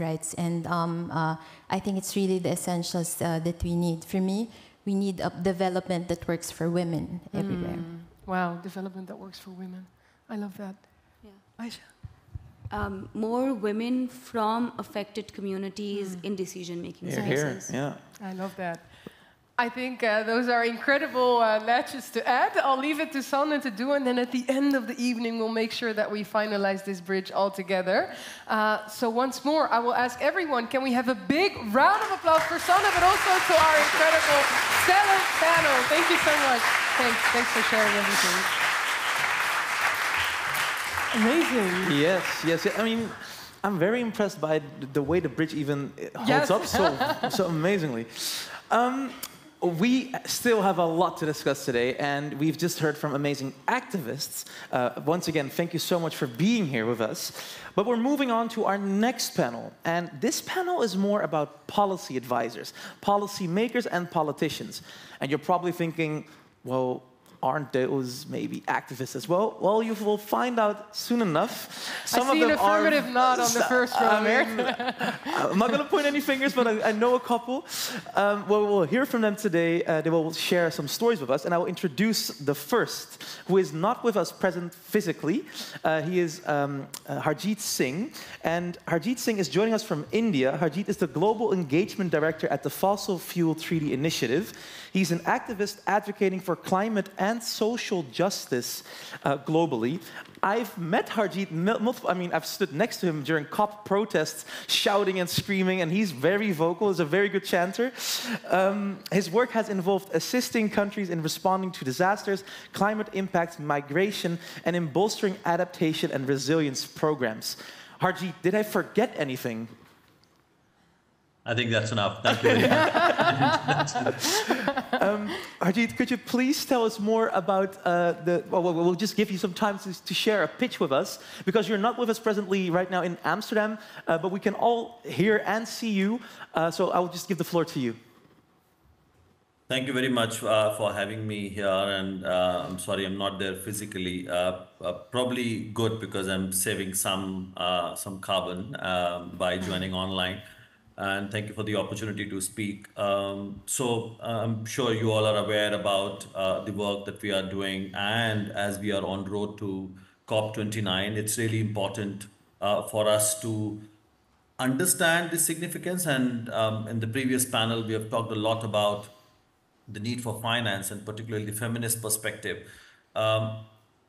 rights, and I think it's really the essentials that we need. For me, we need a development that works for women everywhere. Wow, development that works for women. I love that. Yeah. Aisha? More women from affected communities in decision-making spaces. Yeah. I love that. I think those are incredible latches to add. I'll leave it to Sanne to do, and then at the end of the evening, we'll make sure that we finalize this bridge all together. So once more, I will ask everyone, can we have a big round of applause for Sanne, but also to our incredible stellar panel. Thank you so much. Thanks for sharing everything. Amazing. Yes. I mean, I'm very impressed by the way the bridge even holds up so amazingly. We still have a lot to discuss today, and we've just heard from amazing activists. Once again, thank you so much for being here with us. But we're moving on to our next panel, and this panel is more about policy advisors, policy makers, and politicians. And you're probably thinking, well, aren't those maybe activists as well? Well, you will find out soon enough. Some of them an affirmative nod on the first row there. I'm not going to point any fingers, but I know a couple. We'll hear from them today. They will share some stories with us, and I will introduce the first, who is not with us present physically. He is Harjeet Singh, and Harjeet Singh is joining us from India. Harjeet is the Global Engagement Director at the Fossil Fuel Treaty Initiative. He's an activist advocating for climate and social justice globally. I've met Harjeet I've stood next to him during COP protests, shouting and screaming, and he's very vocal, he's a very good chanter. His work has involved assisting countries in responding to disasters, climate impacts, migration, and in bolstering adaptation and resilience programs. Harjeet, did I forget anything? I think that's enough. Thank you very much. Harjeet, could you please tell us more about we'll just give you some time to share a pitch with us, because you're not with us presently right now in Amsterdam, but we can all hear and see you. So I will just give the floor to you. Thank you very much for having me here, and I'm sorry I'm not there physically. Probably good, because I'm saving some carbon by joining online. And thank you for the opportunity to speak. So I'm sure you all are aware about the work that we are doing, and as we are on road to COP29, it's really important for us to understand the significance. And in the previous panel, we have talked a lot about the need for finance, and particularly the feminist perspective.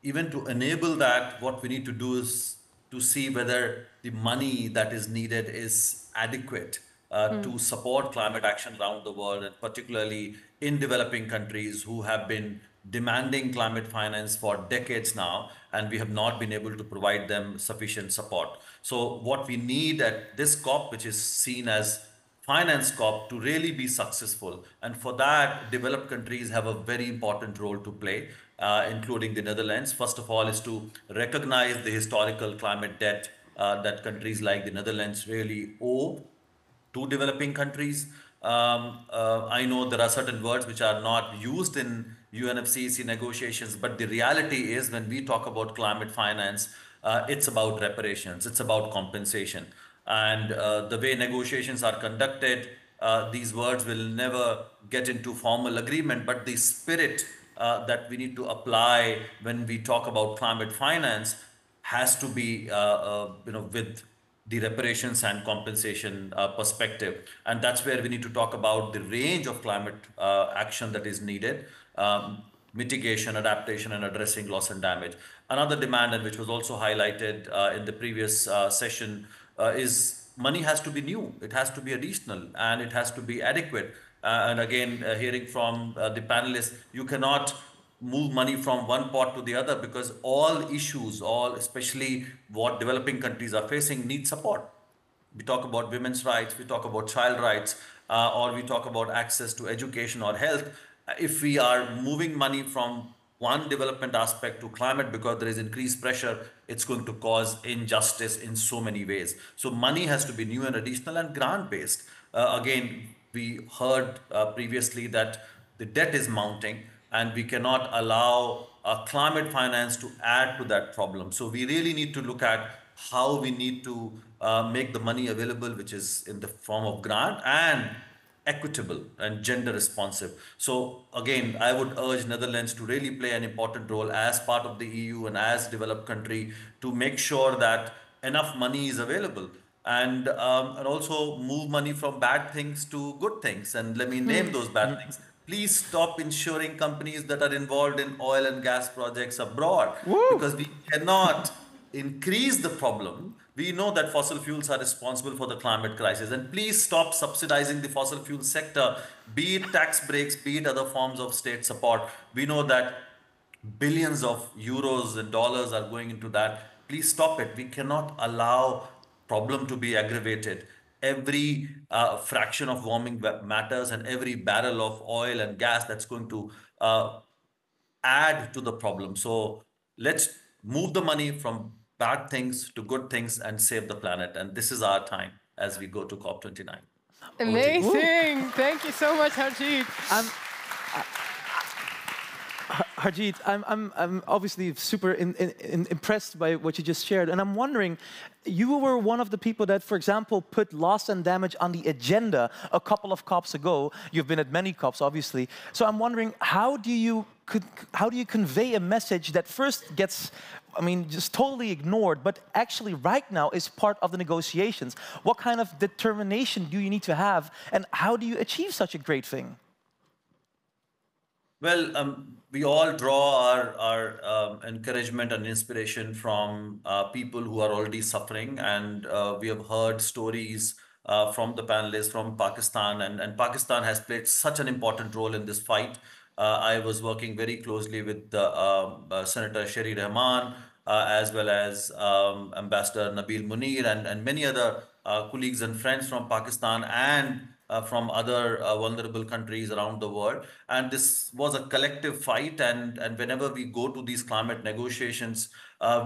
Even to enable that, what we need to do is to see whether the money that is needed is adequate to support climate action around the world, and particularly in developing countries who have been demanding climate finance for decades now, and we have not been able to provide them sufficient support. So what we need at this COP, which is seen as Finance COP, to really be successful, and for that, developed countries have a very important role to play, including the Netherlands. First of all, is to recognize the historical climate debt that countries like the Netherlands really owe to developing countries. I know there are certain words which are not used in UNFCCC negotiations, but the reality is, when we talk about climate finance, it's about reparations, it's about compensation. And the way negotiations are conducted, these words will never get into formal agreement, but the spirit that we need to apply when we talk about climate finance has to be with the reparations and compensation perspective. And that's where we need to talk about the range of climate action that is needed. mitigation, adaptation, and addressing loss and damage. Another demand, and which was also highlighted in the previous session, is money has to be new, it has to be additional, and it has to be adequate. And again, hearing from the panelists, you cannot move money from one pot to the other because all issues, all especially what developing countries are facing, need support. We talk about women's rights, we talk about child rights, or we talk about access to education or health. If we are moving money from one development aspect to climate because there is increased pressure, it's going to cause injustice in so many ways. So money has to be new and additional and grant-based. Again, we heard previously that the debt is mounting and we cannot allow climate finance to add to that problem. So we really need to look at how we need to make the money available, which is in the form of grant and equitable and gender responsive. So again, I would urge Netherlands to really play an important role as part of the EU and as developed country to make sure that enough money is available and also move money from bad things to good things. And let me name those bad things. Please stop insuring companies that are involved in oil and gas projects abroad because we cannot increase the problem. We know that fossil fuels are responsible for the climate crisis, and please stop subsidizing the fossil fuel sector, be it tax breaks, be it other forms of state support. We know that billions of euros and dollars are going into that. Please stop it. We cannot allow problem to be aggravated. Every fraction of warming matters, and every barrel of oil and gas that's going to add to the problem. So let's move the money from bad things to good things and save the planet. And this is our time as we go to COP29. Amazing. Thank you so much, Harjeet. Harjeet, I'm obviously super impressed by what you just shared, and I'm wondering, you were one of the people that, for example, put loss and damage on the agenda a couple of COPs ago. You've been at many COPs, obviously. So I'm wondering, how do you convey a message that first gets, just totally ignored, but actually right now is part of the negotiations? What kind of determination do you need to have, and how do you achieve such a great thing? Well, we all draw our encouragement and inspiration from people who are already suffering. And we have heard stories from the panelists from Pakistan. And Pakistan has played such an important role in this fight. I was working very closely with Senator Sherry Rahman, as well as Ambassador Nabil Munir and many other colleagues and friends from Pakistan and from other vulnerable countries around the world. And this was a collective fight. And whenever we go to these climate negotiations,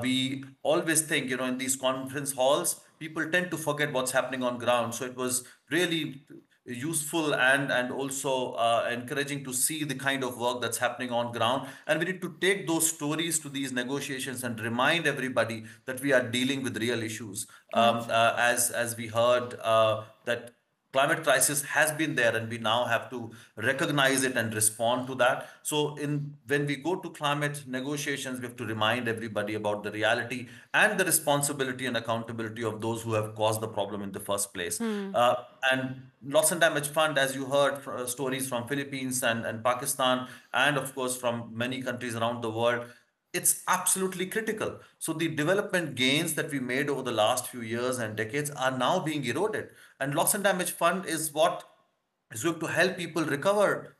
we always think, in these conference halls, people tend to forget what's happening on ground. So it was really useful and also encouraging to see the kind of work that's happening on ground. And we need to take those stories to these negotiations and remind everybody that we are dealing with real issues. As we heard that climate crisis has been there, and we now have to recognize it and respond to that. So when we go to climate negotiations, we have to remind everybody about the reality and the responsibility and accountability of those who have caused the problem in the first place. And Loss and Damage Fund, as you heard stories from Philippines and Pakistan, and of course from many countries around the world, it's absolutely critical. So the development gains that we made over the last few years and decades are now being eroded. And Loss and Damage Fund is what is going to help people recover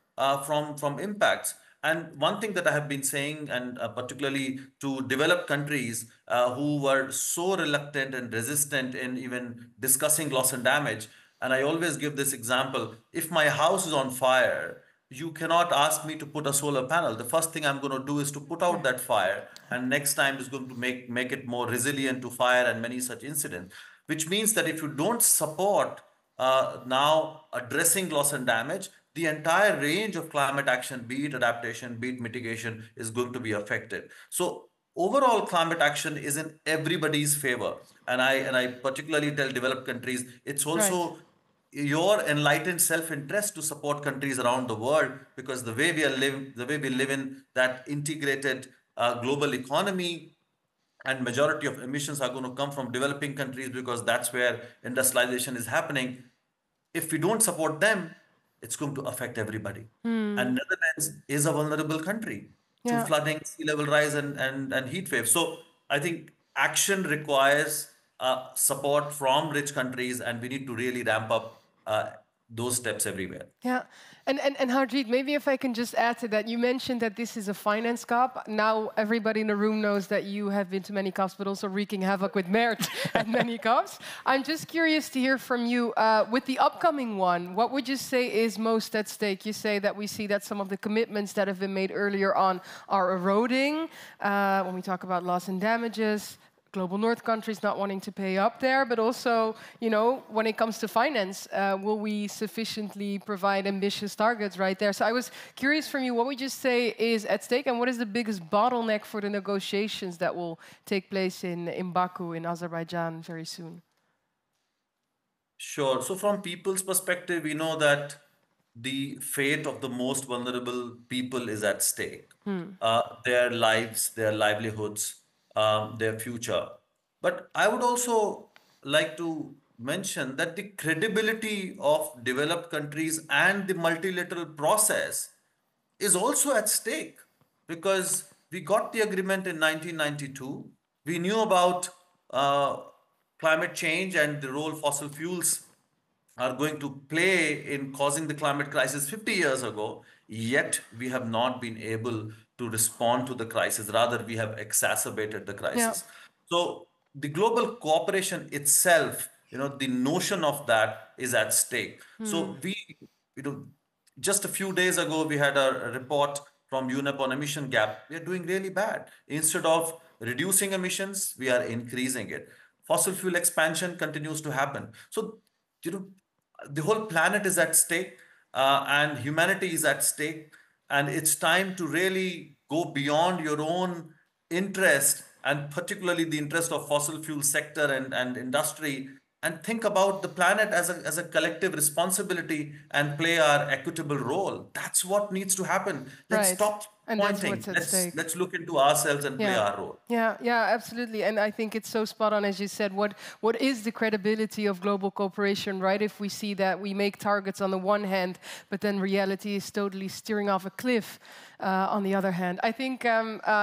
from impacts. And one thing that I have been saying, and particularly to developed countries who were so reluctant and resistant in even discussing loss and damage, and I always give this example, if my house is on fire, you cannot ask me to put a solar panel. The first thing I'm going to do is to put out that fire, and next time is going to make it more resilient to fire and many such incidents. Which means that if you don't support now addressing loss and damage, the entire range of climate action, be it adaptation, be it mitigation, is going to be affected. So overall climate action is in everybody's favor. And I particularly tell developed countries, it's also your enlightened self-interest to support countries around the world, because the way we live in that integrated global economy, and majority of emissions are going to come from developing countries because that's where industrialization is happening. If we don't support them, it's going to affect everybody. And Netherlands is a vulnerable country to flooding, sea level rise, and heat waves. So I think action requires support from rich countries, and we need to really ramp up those steps everywhere. Yeah, and Harjeet, maybe if I can just add to that, you mentioned that this is a finance COP. Now everybody in the room knows that you have been to many COPs, but also wreaking havoc with Mert at many COPs. I'm just curious to hear from you, with the upcoming one, what would you say is most at stake? You say that we see that some of the commitments that have been made earlier on are eroding. When we talk about loss and damages, Global North countries not wanting to pay up there, but also, you know, when it comes to finance, will we sufficiently provide ambitious targets right there? So I was curious from you, what would you say is at stake, and what is the biggest bottleneck for the negotiations that will take place in Baku, in Azerbaijan, very soon? Sure. So from people's perspective, we know that the fate of the most vulnerable people is at stake. Their lives, their livelihoods, their future. But I would also like to mention that the credibility of developed countries and the multilateral process is also at stake, because we got the agreement in 1992. We knew about climate change and the role fossil fuels are going to play in causing the climate crisis 50 years ago, yet we have not been able to respond to the crisis. Rather, we have exacerbated the crisis. So the global cooperation itself, you know, the notion of that is at stake. So we, you know, just a few days ago, we had a report from UNEP on emission gap. We are doing really bad. Instead of reducing emissions, we are increasing it. Fossil fuel expansion continues to happen. So, you know, the whole planet is at stake, and humanity is at stake. And it's time to really go beyond your own interest, and particularly the interest of fossil fuel sector and industry, and think about the planet as a collective responsibility and play our equitable role. That's what needs to happen. Let's stop pointing. Let's look into ourselves and play our role. Yeah, absolutely. And I think it's so spot on, as you said. What is the credibility of global cooperation, right? If we see that we make targets on the one hand, but then reality is totally steering off a cliff on the other hand. I think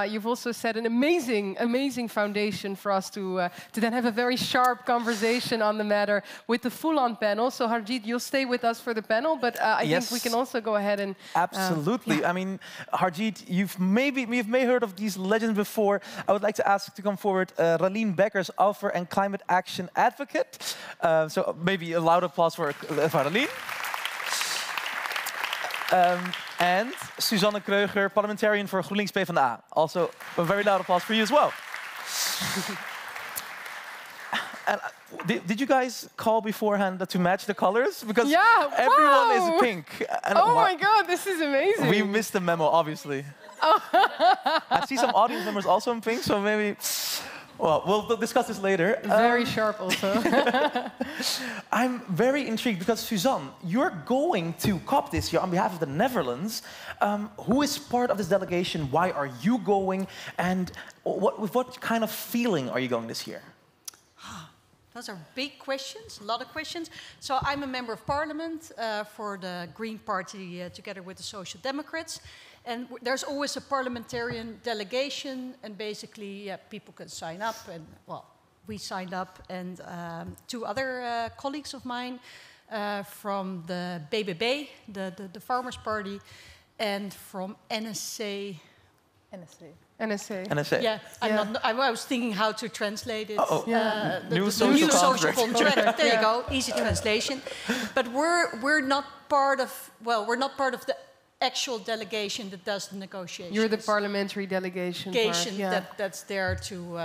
you've also set an amazing foundation for us to then have a very sharp conversation on the matter with the full-on panel. So Harjeet, you'll stay with us for the panel, but I think we can also go ahead and... Absolutely. I mean, Harjeet, you've maybe heard of these legends before. I would like to ask to come forward Raleen Bekkers, author and climate action advocate. So maybe a loud applause for Raleen. And Suzanne Kreuger, parliamentarian for GroenLinks PvdA. Also, a very loud applause for you as well. And did you guys call beforehand to match the colors? Because everyone is pink. And oh my God, this is amazing. We missed the memo, obviously. I see some audience members also in pink, so maybe... Well, we'll discuss this later. Very sharp also. I'm very intrigued because, Suzanne, you're going to COP this year on behalf of the Netherlands. Who is part of this delegation? Why are you going? And with what kind of feeling are you going this year? Those are big questions, a lot of questions. So I'm a member of parliament for the Green Party together with the Social Democrats. And there's always a parliamentarian delegation, and basically people can sign up. And well, we signed up, and two other colleagues of mine from the BBB, the Farmers' Party, and from NSA. NSA. Yeah, I was thinking how to translate it. The new social contract. There you go, easy translation. But we're not part of. Well, we're not part of the actual delegation that does the negotiations. You're the parliamentary delegation that's there to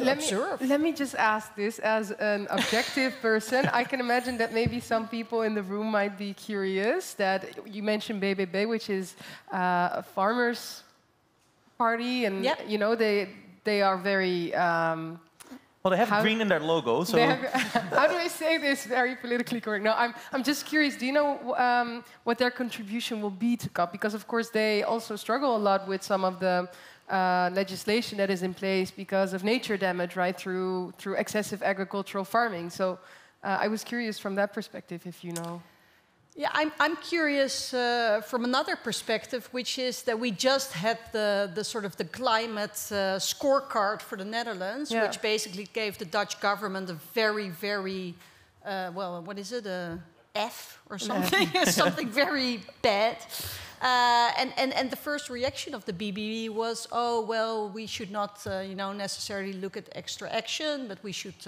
observe. Let me just ask this as an objective person. I can imagine that maybe some people in the room might be curious that you mentioned BBB, which is a farmers' party, and you know they are very. Well, they have green in their logo, so... How do I say this very politically correct? No, I'm just curious, do you know what their contribution will be to COP? Because, of course, they also struggle a lot with some of the legislation that is in place because of nature damage, right, through excessive agricultural farming. So I was curious from that perspective, if you know... Yeah, I'm curious from another perspective, which is that we just had the sort of the climate scorecard for the Netherlands, which basically gave the Dutch government a very, very, well, what is it, a F or something, something very bad. And the first reaction of the BBB was, oh, well, we should not, necessarily look at extra action, but we should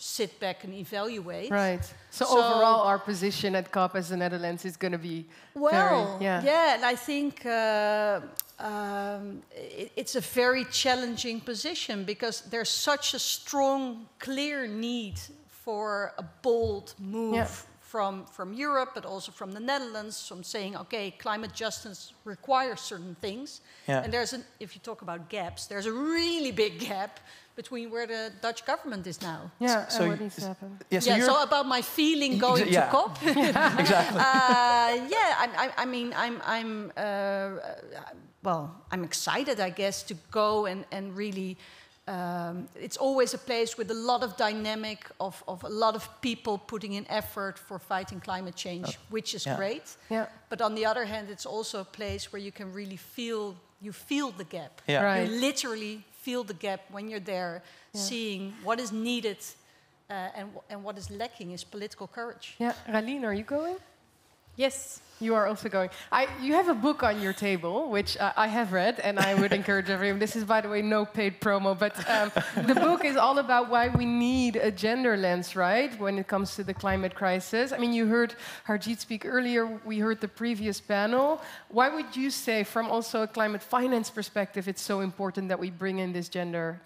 sit back and evaluate. Right. So overall, our position at COP as the Netherlands is going to be and I think it's a very challenging position because there's such a strong, clear need for a bold move from Europe, but also from the Netherlands, from saying, okay, climate justice requires certain things. And if you talk about gaps, there's a really big gap between where the Dutch government is now. So what needs to happen? So about my feeling going to COP. Exactly. I'm excited, I guess, to go and really. It's always a place with a lot of dynamic, of a lot of people putting in effort for fighting climate change, which is great. But on the other hand, it's also a place where you can really feel the gap. You literally feel the gap when you're there, seeing what is needed and what is lacking is political courage. Raline, are you going? Yes. You are also going. You have a book on your table, which I have read, and I would encourage everyone. This is, by the way, no paid promo, but the book is all about why we need a gender lens, right, when it comes to the climate crisis. I mean, you heard Harjeet speak earlier. We heard the previous panel. Why would you say, from also a climate finance perspective, it's so important that we bring in this gender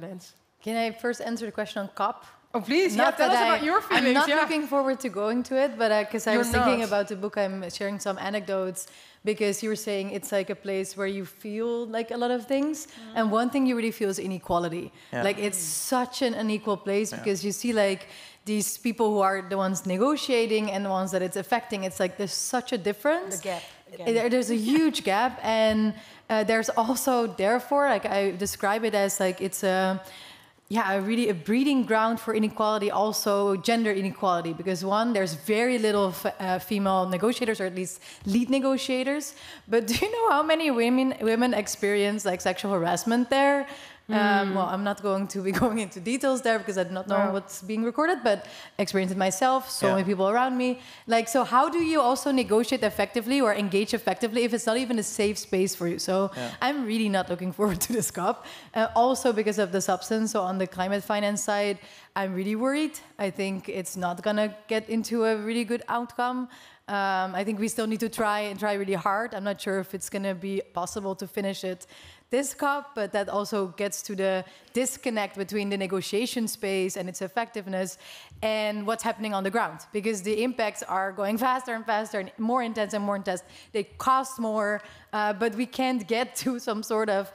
lens? Can I first answer the question on COP? Oh, please, tell us about your feelings. I'm not looking forward to going to it, but because I was thinking about the book, I'm sharing some anecdotes, because you were saying it's like a place where you feel like a lot of things, and one thing you really feel is inequality. Like, it's such an unequal place, because you see, like, these people who are the ones negotiating and the ones that it's affecting. It's like there's such a difference. The gap. There's a huge gap, and there's also, therefore, like, I describe it as like it's really a breeding ground for inequality, also gender inequality, because one, there's very little female negotiators, or at least lead negotiators. But do you know how many women experience like sexual harassment there? Well, I'm not going to be going into details there because I do not know what's being recorded, but experienced it myself, so many people around me. Like, so how do you also negotiate effectively or engage effectively if it's not even a safe space for you? So I'm really not looking forward to this COP. Also because of the substance, so on the climate finance side, I'm really worried. I think it's not gonna get into a really good outcome. I think we still need to try really hard. I'm not sure if it's gonna be possible to finish it this COP, but that also gets to the disconnect between the negotiation space and its effectiveness and what's happening on the ground, because the impacts are going faster and faster and more intense and more intense. They cost more, but we can't get to some sort of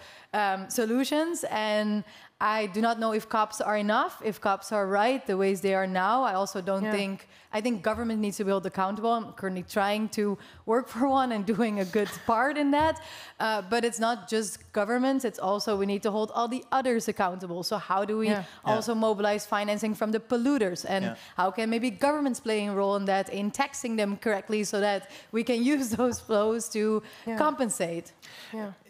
solutions. And I do not know if COPs are enough, if COPs are right the ways they are now. I also don't think, I think government needs to be held accountable. I'm currently trying to work for one and doing a good part in that. But it's not just governments, it's also we need to hold all the others accountable. So how do we also mobilize financing from the polluters? And how can maybe governments play a role in that, in taxing them correctly so that we can use those flows to compensate?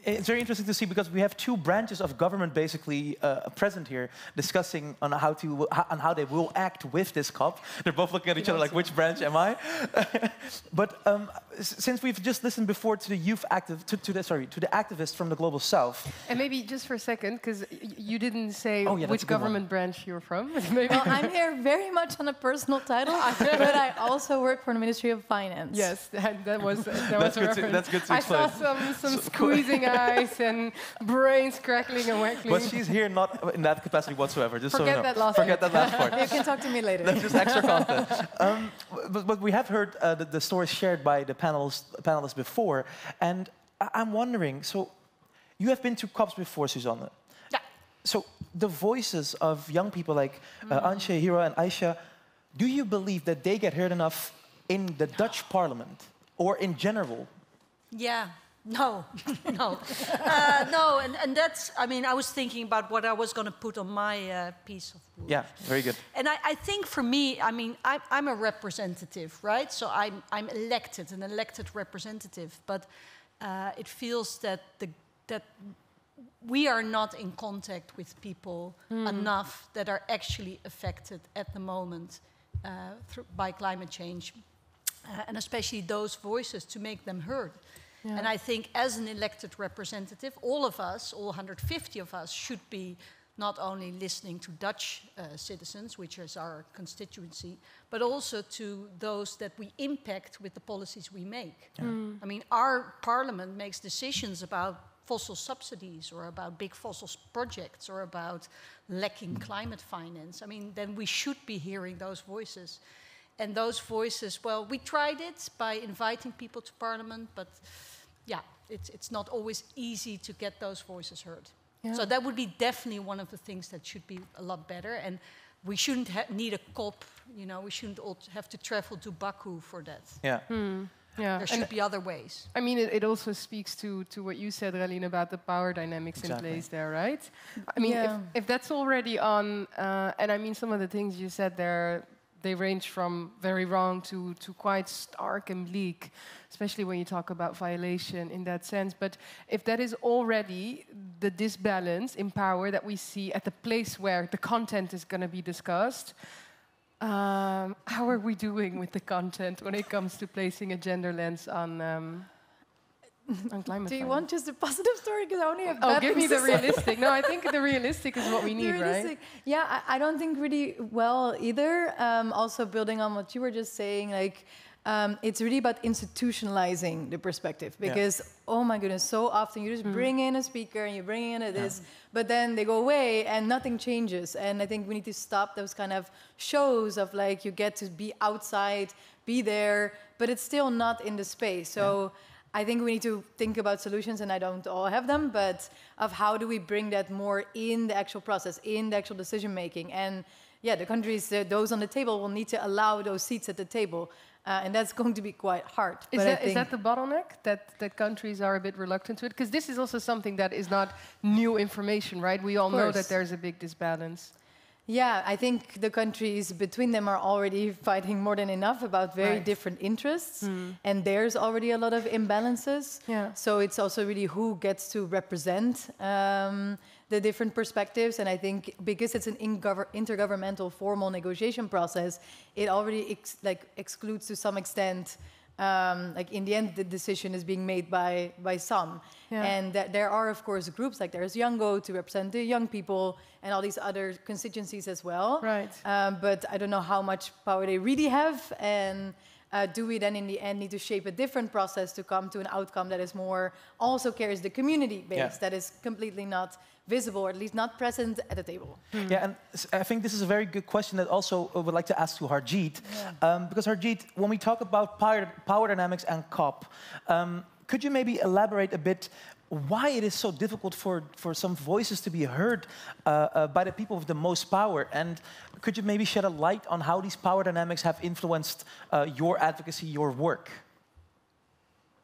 It's very interesting to see, because we have two branches of government basically present here discussing on how they will act with this COP. They're both looking at each other like, which branch am I? But since we've just listened before to the to the activists from the Global South. And maybe just for a second, because you didn't say which government branch you're from. Well, I'm here very much on a personal title, but I also work for the Ministry of Finance. Yes, that was that's good to explain. I saw some squeezing eyes and brains crackling and wackling. But she's here not in that capacity whatsoever. Just Forget so you know. that last part. You can talk to me later. That's just extra content. But we have heard the stories shared by the panelists before, and I'm wondering, so you have been to COPs before, Susanne. Yeah. So the voices of young people like Antje, Hira, and Aisha, do you believe that they get heard enough in the Dutch parliament or in general? Yeah, No, no, and that's. I mean, I was thinking about what I was going to put on my piece of wood. Yeah, very good. And I think for me, I mean, I'm a representative, right? So I'm elected, an elected representative, but it feels that that we are not in contact with people enough that are actually affected at the moment by climate change, and especially those voices, to make them heard. Yeah. And I think as an elected representative, all of us, all 150 of us, should be not only listening to Dutch citizens, which is our constituency, but also to those that we impact with the policies we make. Yeah. I mean, our parliament makes decisions about fossil subsidies or about big fossil projects or about lacking climate finance. I mean, then we should be hearing those voices. And those voices, well, we tried it by inviting people to parliament, but yeah, it's not always easy to get those voices heard. Yeah. So that would be definitely one of the things that should be a lot better. And we shouldn't need a COP, you know, we shouldn't all have to travel to Baku for that. Yeah. Yeah. There should be other ways. I mean, it also speaks to what you said, Raline, about the power dynamics in place there, right? I mean, if that's already on, and I mean, some of the things you said there, they range from very wrong to quite stark and bleak, especially when you talk about violation in that sense. But if that is already the disbalance in power that we see at the place where the content is going to be discussed, how are we doing with the content when it comes to placing a gender lens on climate? Do you want just a positive story? Because I only have bad give me the things to say. realistic. No, I think the realistic is what we need, right? Yeah, I don't think really well either. Also building on what you were just saying, like, it's really about institutionalizing the perspective, because oh my goodness, so often you just bring in a speaker and you bring in this, but then they go away and nothing changes. And I think we need to stop those kind of shows of like you get to be outside, be there, but it's still not in the space. So I think we need to think about solutions, and I don't all have them, but of how do we bring that more in the actual process, in the actual decision making. And yeah, the countries, those on the table will need to allow those seats at the table. And that's going to be quite hard. Is that the bottleneck, that countries are a bit reluctant to it? Because this is also something that is not new information, right? We all know that there's a big disbalance. Yeah, I think the countries between them are already fighting more than enough about very different interests. And there's already a lot of imbalances. Yeah. So it's also really who gets to represent the different perspectives. And I think because it's an intergovernmental formal negotiation process, it already excludes to some extent, like in the end, the decision is being made by some. Yeah. And there are, of course, groups like there's Youngo to represent the young people and all these other constituencies as well. Right. But I don't know how much power they really have. And do we then in the end need to shape a different process to come to an outcome that is more, also carries the community base, that is completely not visible, or at least not present at the table? Yeah, and I think this is a very good question that also I would like to ask to Harjeet. Because Harjeet, when we talk about power dynamics and COP, could you maybe elaborate a bit why it is so difficult for some voices to be heard by the people with the most power? And could you maybe shed a light on how these power dynamics have influenced your advocacy, your work?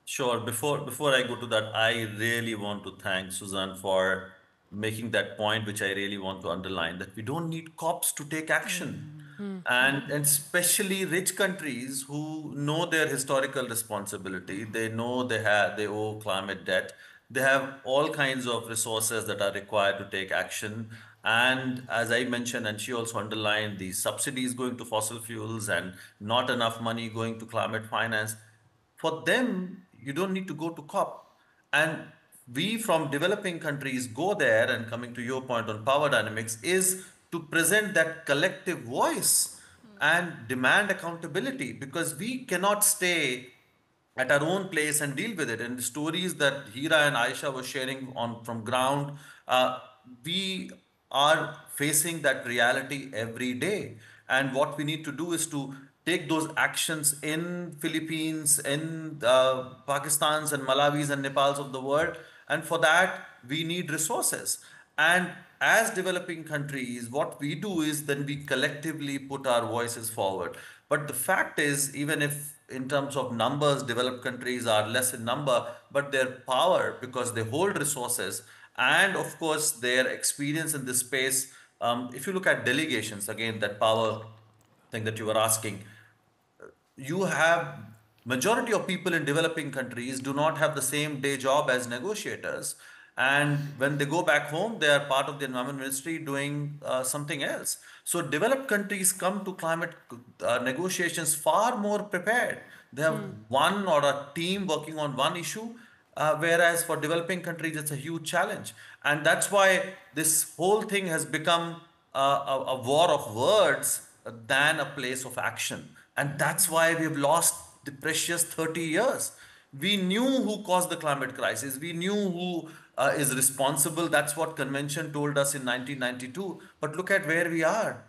Sure. Before I go to that, I really want to thank Suzanne for making that point, which I really want to underline, that we don't need COPs to take action. And especially rich countries who know their historical responsibility, they know they owe climate debt, they have all kinds of resources that are required to take action. And as I mentioned, and she also underlined, the subsidies going to fossil fuels and not enough money going to climate finance. For them, you don't need to go to COP. And we from developing countries go there, and coming to your point on power dynamics, is to present that collective voice and demand accountability, because we cannot stay at our own place and deal with it. And the stories that Hira and Aisha were sharing from ground, we are facing that reality every day. And what we need to do is to take those actions in Philippines, in Pakistans and Malawis and Nepals of the world. And for that, we need resources. And as developing countries, what we do is then we collectively put our voices forward. But the fact is, even if in terms of numbers, developed countries are less in number, but their power, because they hold resources, and of course their experience in this space, if you look at delegations, again, that power thing that you were asking, you have majority of people in developing countries do not have the same day job as negotiators, and when they go back home they are part of the environment ministry doing something else. So developed countries come to climate negotiations far more prepared. They have one or a team working on one issue, whereas for developing countries it's a huge challenge. And that's why this whole thing has become a war of words than a place of action. And that's why we've lost the precious 30 years. We knew who caused the climate crisis. We knew who is responsible. That's what convention told us in 1992. But look at where we are.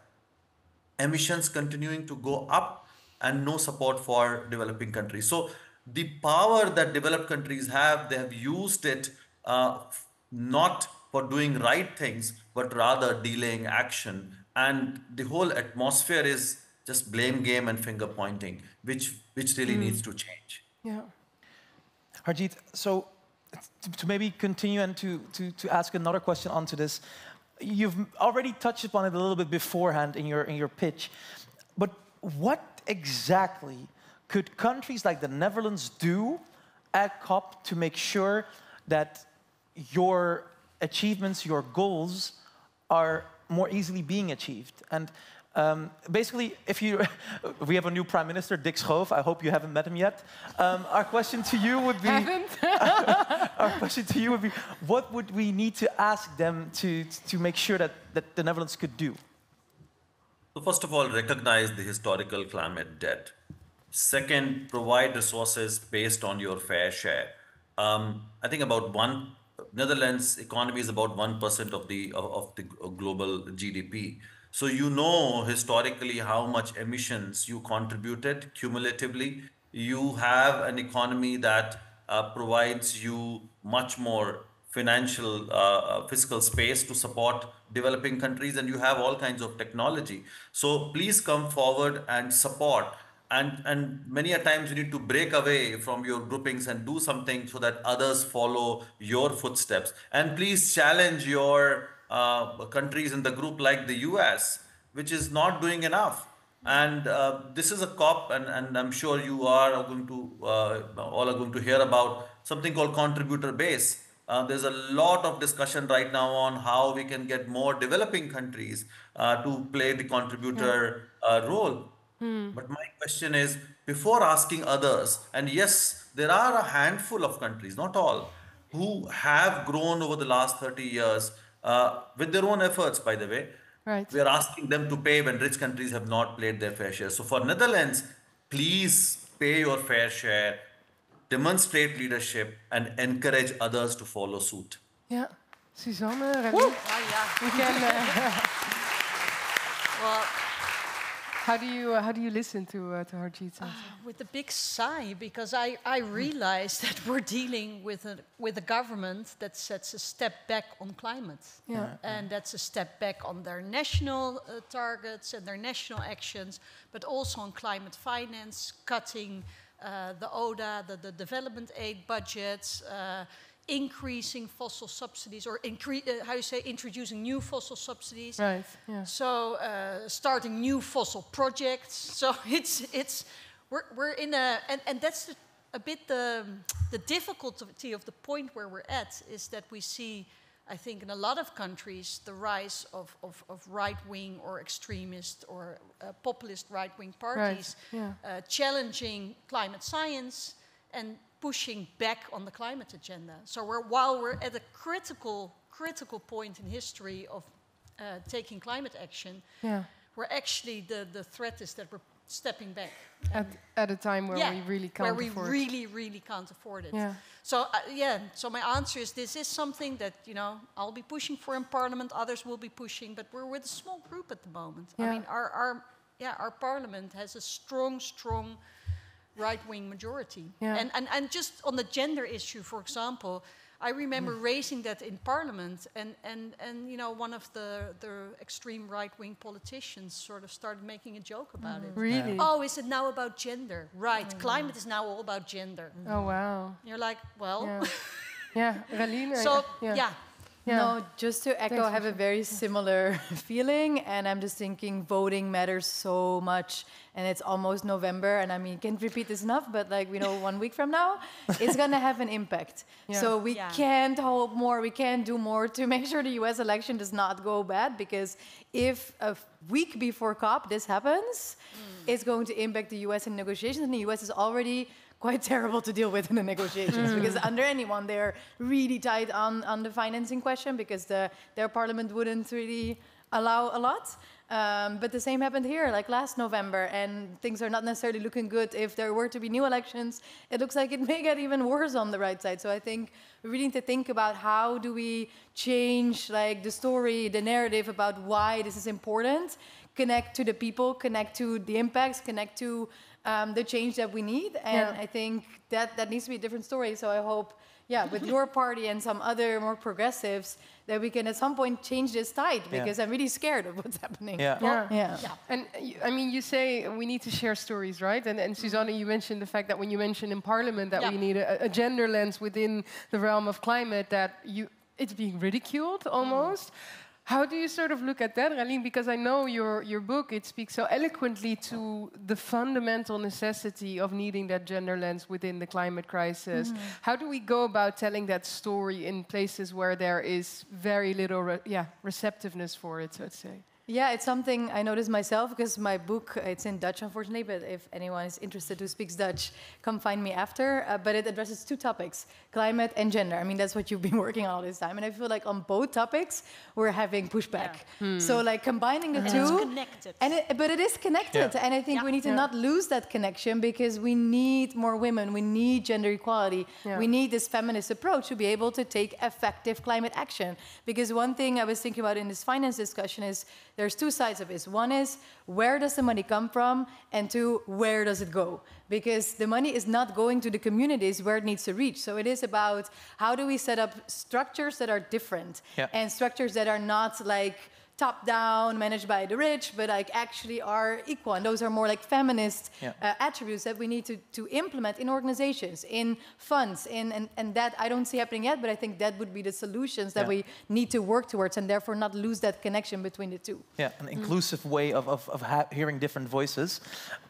Emissions continuing to go up and no support for developing countries. So the power that developed countries have, they have used it not for doing right things, but rather delaying action. And the whole atmosphere is just blame game and finger pointing, which really needs to change. Yeah. Harjeet, so to maybe continue and to ask another question onto this, you've already touched upon it a little bit beforehand in your pitch, but what exactly could countries like the Netherlands do at COP to make sure that your achievements, your goals, are more easily being achieved? And basically, we have a new Prime Minister, Dick Schoof. I hope you haven't met him yet. Our question to you would be, our question to you would be, what would we need to ask them to make sure that the Netherlands could do? So first of all, recognize the historical climate debt. Second, provide resources based on your fair share. I think Netherlands economy is about 1% of the global GDP. So you know historically how much emissions you contributed cumulatively. You have an economy that provides you much more fiscal space to support developing countries, and you have all kinds of technology. So please come forward and support. And many a times you need to break away from your groupings and do something so that others follow your footsteps. And please challenge your countries in the group like the US, which is not doing enough. And this is a COP, and I'm sure you are going to all are going to hear about something called contributor base. There's a lot of discussion right now on how we can get more developing countries to play the contributor role. But my question is, before asking others, and yes, there are a handful of countries, not all, who have grown over the last 30 years with their own efforts, by the way. Right. We are asking them to pay when rich countries have not played their fair share. So for Netherlands, please pay your fair share, demonstrate leadership, and encourage others to follow suit. Yeah. Suzanne, Remy, we can... Well, how do you listen to Harjeet's answer? With a big sigh, because I realize that we're dealing with a government that sets a step back on climate. Yeah. And that's a step back on their national targets and their national actions, but also on climate finance, cutting the ODA, the development aid budgets, increasing fossil subsidies, or introducing new fossil subsidies. Right. Yeah. So starting new fossil projects. So we're in and that's a bit the difficulty of the point where we're at, is that we see, I think, in a lot of countries, the rise of right-wing or extremist or populist right-wing parties challenging climate science and pushing back on the climate agenda. So while we're at a critical point in history of taking climate action, we're actually, the threat is that we're stepping back. At a time where we really can't afford it. Where we really can't afford it. Yeah. So so my answer is, this is something that, I'll be pushing for in Parliament, others will be pushing, but we're with a small group at the moment. Yeah. I mean, our Parliament has a strong right-wing majority. Yeah. And just on the gender issue, for example, I remember raising that in Parliament, and you know, one of the extreme right-wing politicians sort of started making a joke about it. Really? Oh, is it now about gender? Right, climate is now all about gender. Oh, wow. You're like, well... Yeah, Raline. So, yeah. No, just to echo, I have a very similar feeling, and I'm just thinking voting matters so much, and it's almost November, and I mean, can't repeat this enough, but like, we know 1 week from now, it's gonna have an impact. So we can't hope more, we can't do more to make sure the US election does not go bad, because if a week before COP this happens, it's going to impact the US in negotiations, and the US is already quite terrible to deal with in the negotiations because under anyone they're really tight on the financing question because their parliament wouldn't really allow a lot. But the same happened here, like last November, and things are not necessarily looking good. If there were to be new elections, it looks like it may get even worse on the right side. So I think we really need to think about how do we change like the story, the narrative about why this is important, connect to the people, connect to the impacts, connect to the change that we need. And I think that needs to be a different story. So I hope, with your party and some other more progressives, that we can at some point change this tide, because I'm really scared of what's happening. And I mean, you say we need to share stories, right? And Susanne, you mentioned the fact that when you mentioned in Parliament that we need a gender lens within the realm of climate, that it's being ridiculed almost. How do you sort of look at that, Raline? Because I know your book, it speaks so eloquently to the fundamental necessity of needing that gender lens within the climate crisis. How do we go about telling that story in places where there is very little receptiveness for it, so to say? Yeah, it's something I noticed myself because my book, it's in Dutch, unfortunately, but if anyone is interested who speaks Dutch, come find me after. But it addresses two topics, climate and gender. I mean, that's what you've been working on all this time. And I feel like on both topics, we're having pushback. So like combining the two. It's connected. But it is connected. And I think we need to not lose that connection because we need more women. We need gender equality. We need this feminist approach to be able to take effective climate action. Because one thing I was thinking about in this finance discussion is there's two sides of this. One is, where does the money come from? And two, where does it go? Because the money is not going to the communities where it needs to reach. So it is about how do we set up structures that are different and structures that are not like top-down, managed by the rich, but like actually are equal. And those are more like feminist attributes that we need to implement in organizations, in funds, and that I don't see happening yet, but I think that would be the solutions that we need to work towards and therefore not lose that connection between the two. Yeah, an inclusive way of hearing different voices.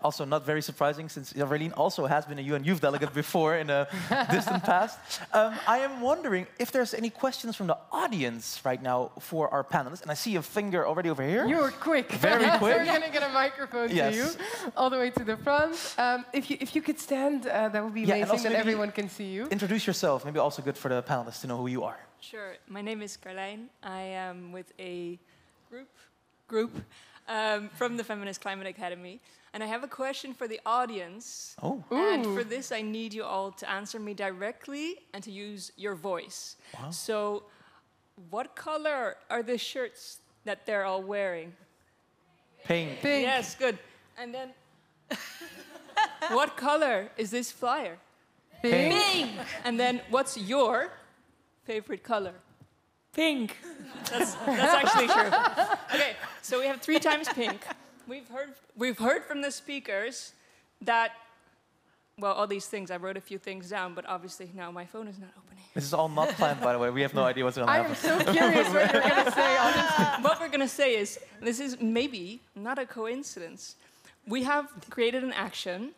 Also not very surprising since Raline also has been a UN Youth Delegate before in a distant past. I am wondering if there's any questions from the audience right now for our panelists, and I see a finger already over here. You were quick. Very quick. We're going to get a microphone to you, all the way to the front. If you could stand, that would be amazing, that everyone can see you. Introduce yourself. Maybe also good for the panelists to know who you are. Sure. My name is Carlijn. I am with a group from the Feminist Climate Academy. And I have a question for the audience. Oh. And for this, I need you all to answer me directly and to use your voice. Wow. So, what color are the shirts that they're all wearing? Pink. Yes, good. And then, what color is this flyer? Pink. Pink. And then, what's your favorite color? Pink. That's actually true. Okay, so we have 3 times pink. We've heard from the speakers that, well, all these things, I wrote a few things down, but obviously now my phone is not opening. This is all not planned, by the way. We have no idea what's going to happen. I am so curious what you're going to say. Honestly. What we're going to say is, this is maybe not a coincidence. We have created an action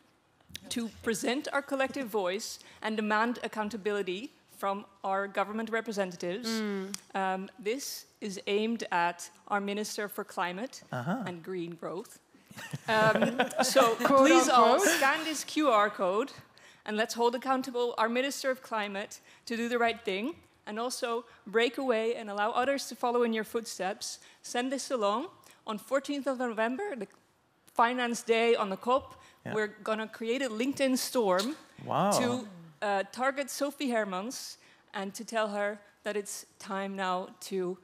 to present our collective voice and demand accountability from our government representatives. This is aimed at our Minister for Climate and Green Growth. So please all scan this QR code and let's hold accountable our Minister of Climate to do the right thing and also break away and allow others to follow in your footsteps. Send this along. On 14th of November, the Finance Day on the COP, we're going to create a LinkedIn storm to target Sophie Hermans and to tell her that it's time now to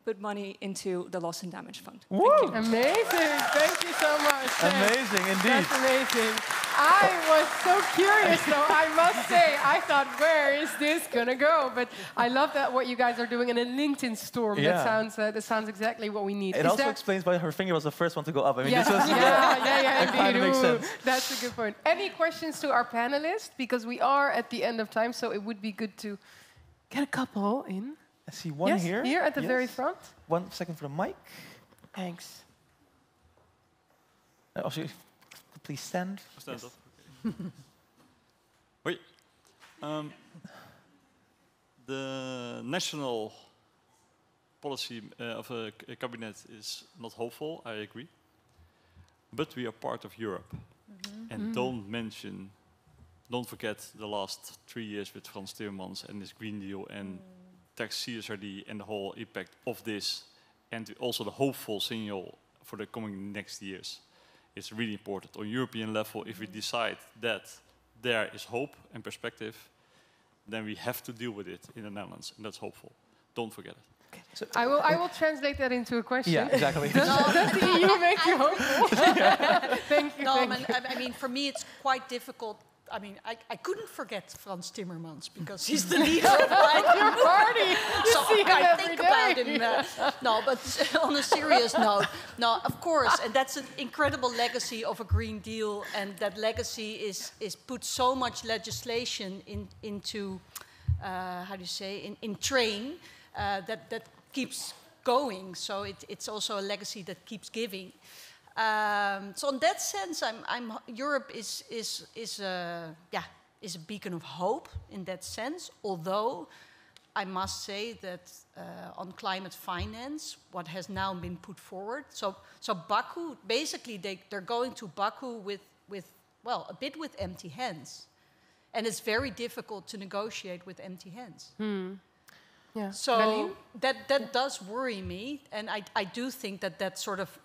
put money into the Loss and Damage Fund. Thank you. Amazing. Thank you so much. Amazing, indeed. That's amazing. I was so curious, though, I must say. I thought, where is this going to go? But I love that what you guys are doing in a LinkedIn storm. Yeah. That sounds exactly what we need. It also explains why her finger was the first one to go up. I mean, Yes. this was, Yeah, it kind of indeed. makes Ooh, sense. that's a good point. Any questions to our panelists? Because we are at the end of time, so it would be good to get a couple in. I see one Yes, here. here at the very front. 1 second for the mic. Thanks. Also, please stand. Stand Yes. up. Hoi. The national policy of a cabinet is not hopeful, I agree. But we are part of Europe. And don't forget the last 3 years with Frans Timmermans and this Green Deal and tax CSRD and the whole impact of this. And also the hopeful signal for the coming next years. It's really important. On European level, if we decide that there is hope and perspective, then we have to deal with it in the Netherlands, and that's hopeful. Don't forget it. Okay. So I will translate that into a question. Yeah, exactly. Does the EU make you hopeful? Thank you. No, thank you. I mean, for me, it's quite difficult. I mean, I couldn't forget Frans Timmermans because he's the leader of your party. You so see him I every think day. about him. No, but on a serious note, no, of course, and that's an incredible legacy of a Green Deal, and that legacy is put so much legislation into how do you say in train that keeps going. So it's also a legacy that keeps giving. So in that sense, Europe is a beacon of hope in that sense. Although I must say that on climate finance, what has now been put forward. So Baku, basically, they're going to Baku with a bit with empty hands, and it's very difficult to negotiate with empty hands. Yeah. So Berlin? that does worry me, and I do think that sort of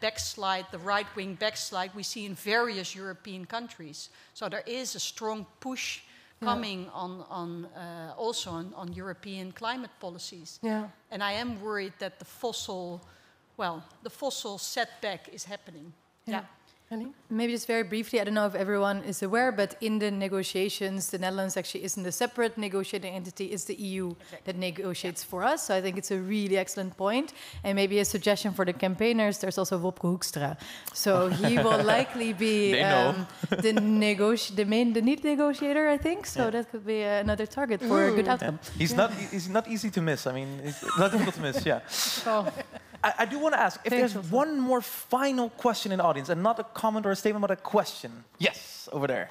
backslide, the right-wing backslide, we see in various European countries. So there is a strong push coming on European climate policies. Yeah. And I am worried that the fossil setback is happening. Yeah. Maybe just very briefly, I don't know if everyone is aware, but in the negotiations, the Netherlands actually isn't a separate negotiating entity, it's the EU that negotiates for us. So I think it's a really excellent point. And maybe a suggestion for the campaigners, there's also Wopke Hoekstra. So he will likely be the lead negotiator, I think. So that could be another target for a good outcome. He's not easy to miss. I mean, it's not difficult to miss, yeah. Oh. I do want to ask, if there's one more final question in the audience, and not a comment or a statement, but a question. Yes, over there.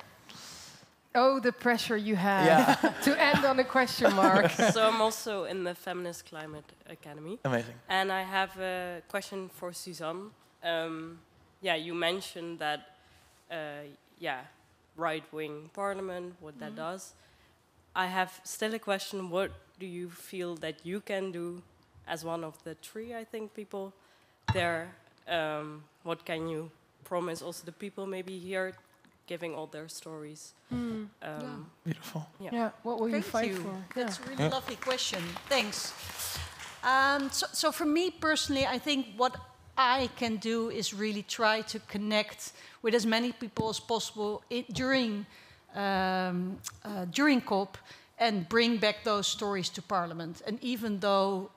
Oh, the pressure you have to end on a question mark. So I'm also in the Feminist Climate Academy. Amazing. And I have a question for Suzanne. You mentioned that, right-wing parliament, what that does. I have still a question. What do you feel that you can do as one of the 3, I think, people there? What can you promise also the people maybe here giving all their stories? Beautiful. Yeah. What will you fight for? That's a really lovely question. Thanks. So for me personally, I think what I can do is really try to connect with as many people as possible during COP and bring back those stories to Parliament. And even though,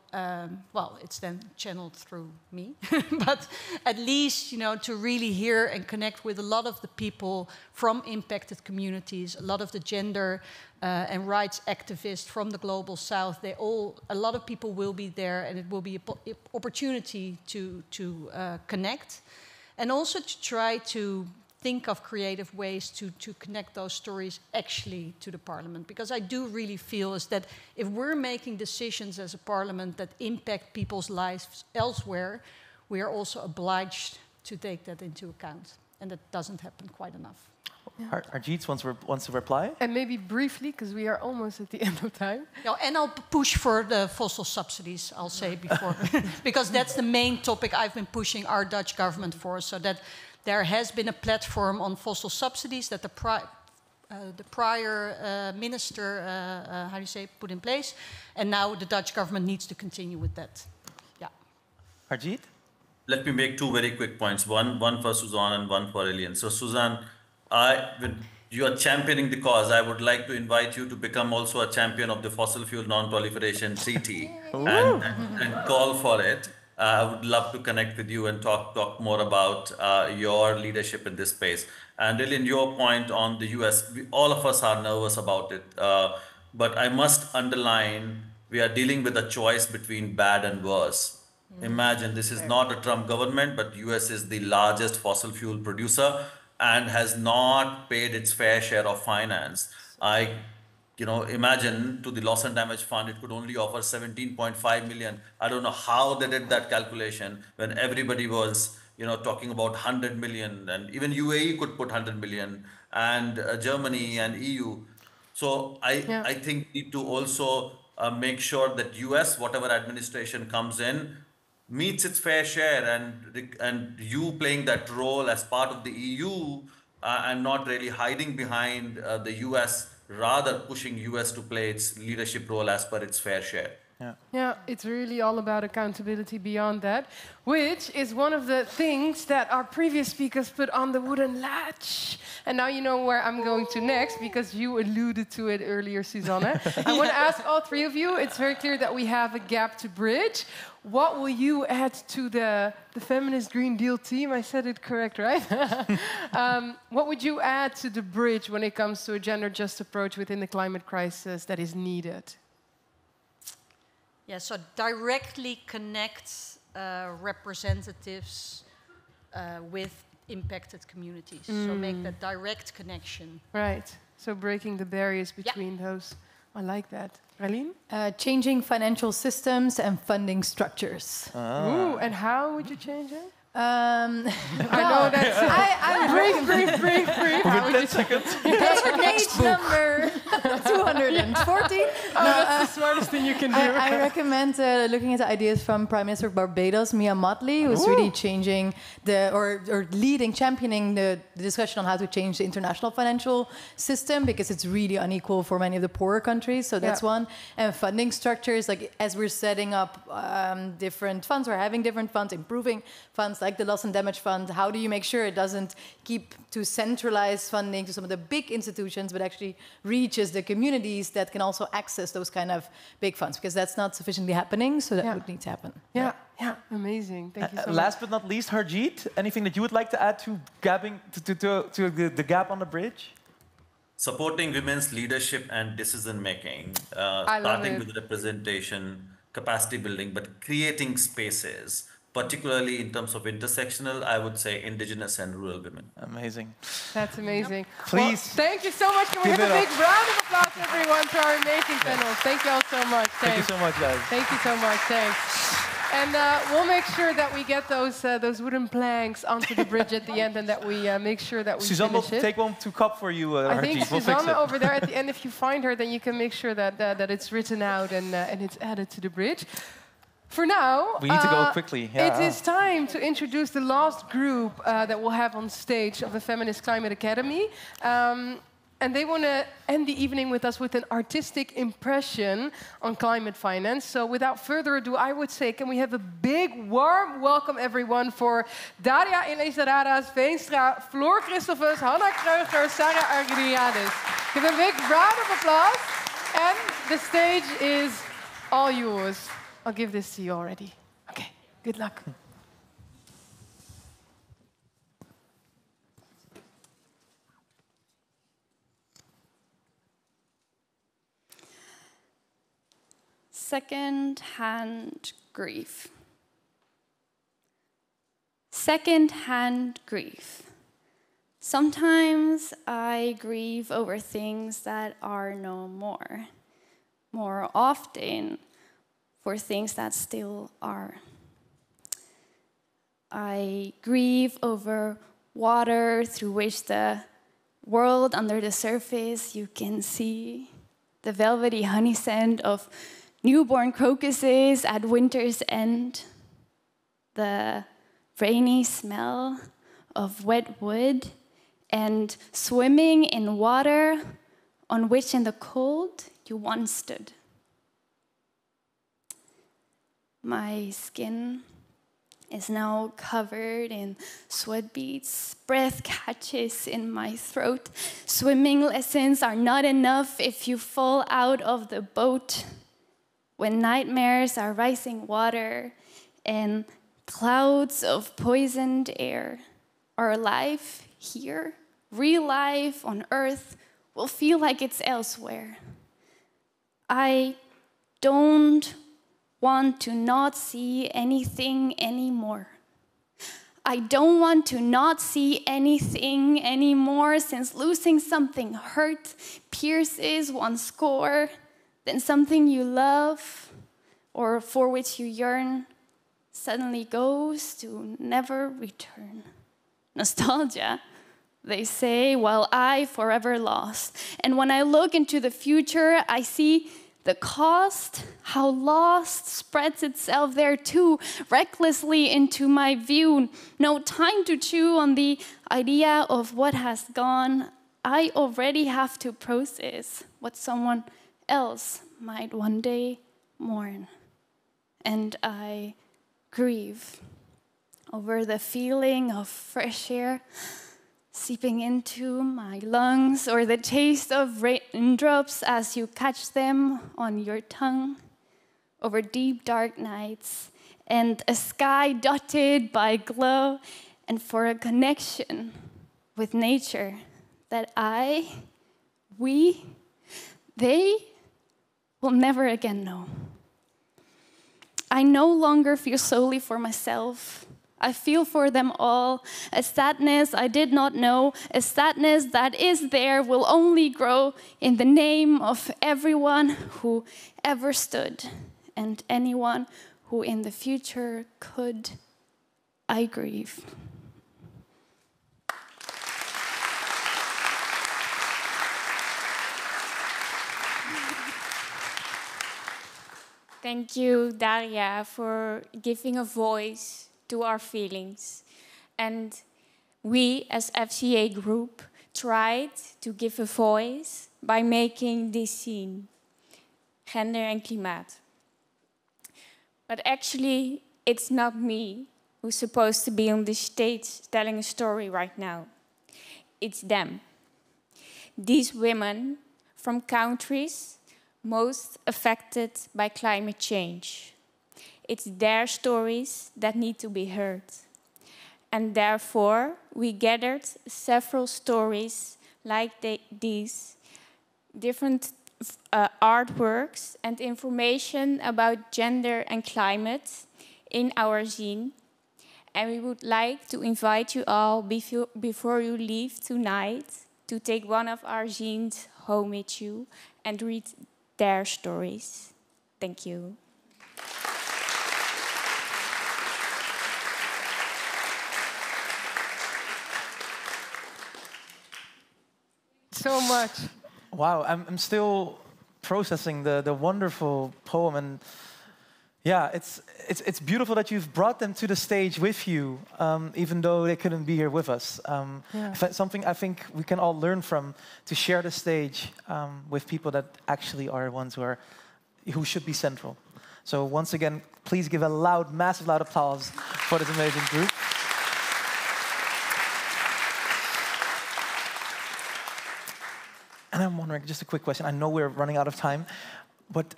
it's then channeled through me, but at least, to really hear and connect with a lot of the people from impacted communities, a lot of the gender and rights activists from the Global South, a lot of people will be there, and it will be an opportunity to connect. And also to try to think of creative ways to connect those stories actually to the Parliament. Because I do really feel is that if we're making decisions as a Parliament that impact people's lives elsewhere, we are also obliged to take that into account. And that doesn't happen quite enough. Arjeet wants to reply? And maybe briefly, because we are almost at the end of time. And I'll push for the fossil subsidies, I'll say before. Because that's the main topic I've been pushing our Dutch government for, so that there has been a platform on fossil subsidies that the prior minister, put in place. And now the Dutch government needs to continue with that. Yeah. Arjeet? let me make two very quick points. One for Suzanne and one for Elian. So Suzanne, when you are championing the cause, I would like to invite you to become also a champion of the fossil fuel non-proliferation treaty and call for it. I would love to connect with you and talk more about your leadership in this space. And Elian, your point on the US, all of us are nervous about it. But I must underline, we are dealing with a choice between bad and worse. Imagine this is not a Trump government, but US is the largest fossil fuel producer and has not paid its fair share of finance. Imagine to the loss and damage fund, it could only offer 17.5 million. I don't know how they did that calculation when everybody was, talking about 100 million, and even UAE could put 100 million, and Germany and EU. So I think we need to also make sure that US, whatever administration comes in, meets its fair share, and you playing that role as part of the EU and not really hiding behind the US, rather pushing US to play its leadership role as per its fair share. Yeah, it's really all about accountability beyond that, which is one of the things that our previous speakers put on the wooden latch. And now you know where I'm going to next, because you alluded to it earlier, Susanne. I want to ask all three of you, it's very clear that we have a gap to bridge. What will you add to the Feminist Green Deal team? I said it correct, right? What would you add to the bridge when it comes to a gender-just approach within the climate crisis that is needed? Yeah, so directly connect representatives with impacted communities. So make that direct connection. Right. So breaking the barriers between those. I like that. Raline? Changing financial systems and funding structures. Ooh, and how would you change it? I know that's I'm brief. How would you seconds. Page number 240. That's the smartest thing you can do. I recommend looking at the ideas from Prime Minister of Barbados, Mia Mottley, who's really changing or leading, championing the discussion on how to change the international financial system, because it's really unequal for many of the poorer countries. So that's one. And funding structures, like as we're setting up different funds or having different funds, improving funds like the Loss and Damage Fund, how do you make sure it doesn't keep to centralize funding to some of the big institutions, but actually reaches the communities that can also access those kind of big funds? Because that's not sufficiently happening, so that would need to happen. Yeah, amazing. Thank you so much. Last but not least, Harjeet, anything that you would like to add to the gap on the bridge? Supporting women's leadership and decision-making, starting with representation, capacity building, but creating spaces, particularly in terms of intersectional, I would say indigenous and rural women. Amazing. That's amazing. Please. Well, thank you so much. Can we give a big round of applause, everyone, to our amazing panel. Thank you all so much. Thank you so much, guys. Thank you so much. Thanks. And we'll make sure that we get those wooden planks onto the bridge at the end, and that we make sure that we Suzanne will finish it. take one to cup for you, I think Harjeet. Suzanne over there at the end, if you find her, then you can make sure that it's written out and it's added to the bridge. For now, we need to go quickly. Yeah. It is time to introduce the last group that we'll have on stage of the Feminist Climate Academy. And they want to end the evening with us with an artistic impression on climate finance. So without further ado, I would say, can we have a big, warm welcome, everyone, for Daria Elizaradas Veenstra, Floor Christoffels, Hanna Kreuger, Sarah Argiriadis. Give a big round of applause. And the stage is all yours. I'll give this to you already. Okay, good luck. Second-hand grief. Second-hand grief. Sometimes I grieve over things that are no more. More often, for things that still are. I grieve over water through which the world under the surface you can see, the velvety honey scent of newborn crocuses at winter's end, the rainy smell of wet wood, and swimming in water on which in the cold you once stood. My skin is now covered in sweat beads. Breath catches in my throat. Swimming lessons are not enough if you fall out of the boat. When nightmares are rising water and clouds of poisoned air, our life here, real life on Earth, will feel like it's elsewhere. I don't want to not see anything anymore. I don't want to not see anything anymore, since losing something hurt, pierces one's score, then something you love or for which you yearn suddenly goes to never return. Nostalgia, they say, while I forever lost. And when I look into the future, I see the cost, how lost spreads itself there too, recklessly into my view. No time to chew on the idea of what has gone. I already have to process what someone else might one day mourn. And I grieve over the feeling of fresh air seeping into my lungs, or the taste of raindrops as you catch them on your tongue, over deep dark nights, and a sky dotted by glow, and for a connection with nature that they will never again know. I no longer feel solely for myself. I feel for them all, a sadness I did not know, a sadness that is there will only grow in the name of everyone who ever stood and anyone who in the future could. I grieve. Thank you, Daria, for giving a voice to our feelings. And we, as FCA Group, tried to give a voice by making this scene, Gender and Klimaat. But actually, it's not me who's supposed to be on the stage telling a story right now. It's them. These women from countries most affected by climate change. It's their stories that need to be heard. And therefore, we gathered several stories like these, different artworks and information about gender and climate in our zine. And we would like to invite you all, before you leave tonight, to take one of our zines home with you and read their stories. Thank you. So much. Wow, I'm still processing the wonderful poem, and yeah, it's beautiful that you've brought them to the stage with you, even though they couldn't be here with us. Something I think we can all learn from, to share the stage with people that actually are ones who should be central. So once again, please give a loud, massive loud applause for this amazing group. And I'm wondering, just a quick question. I know we're running out of time, but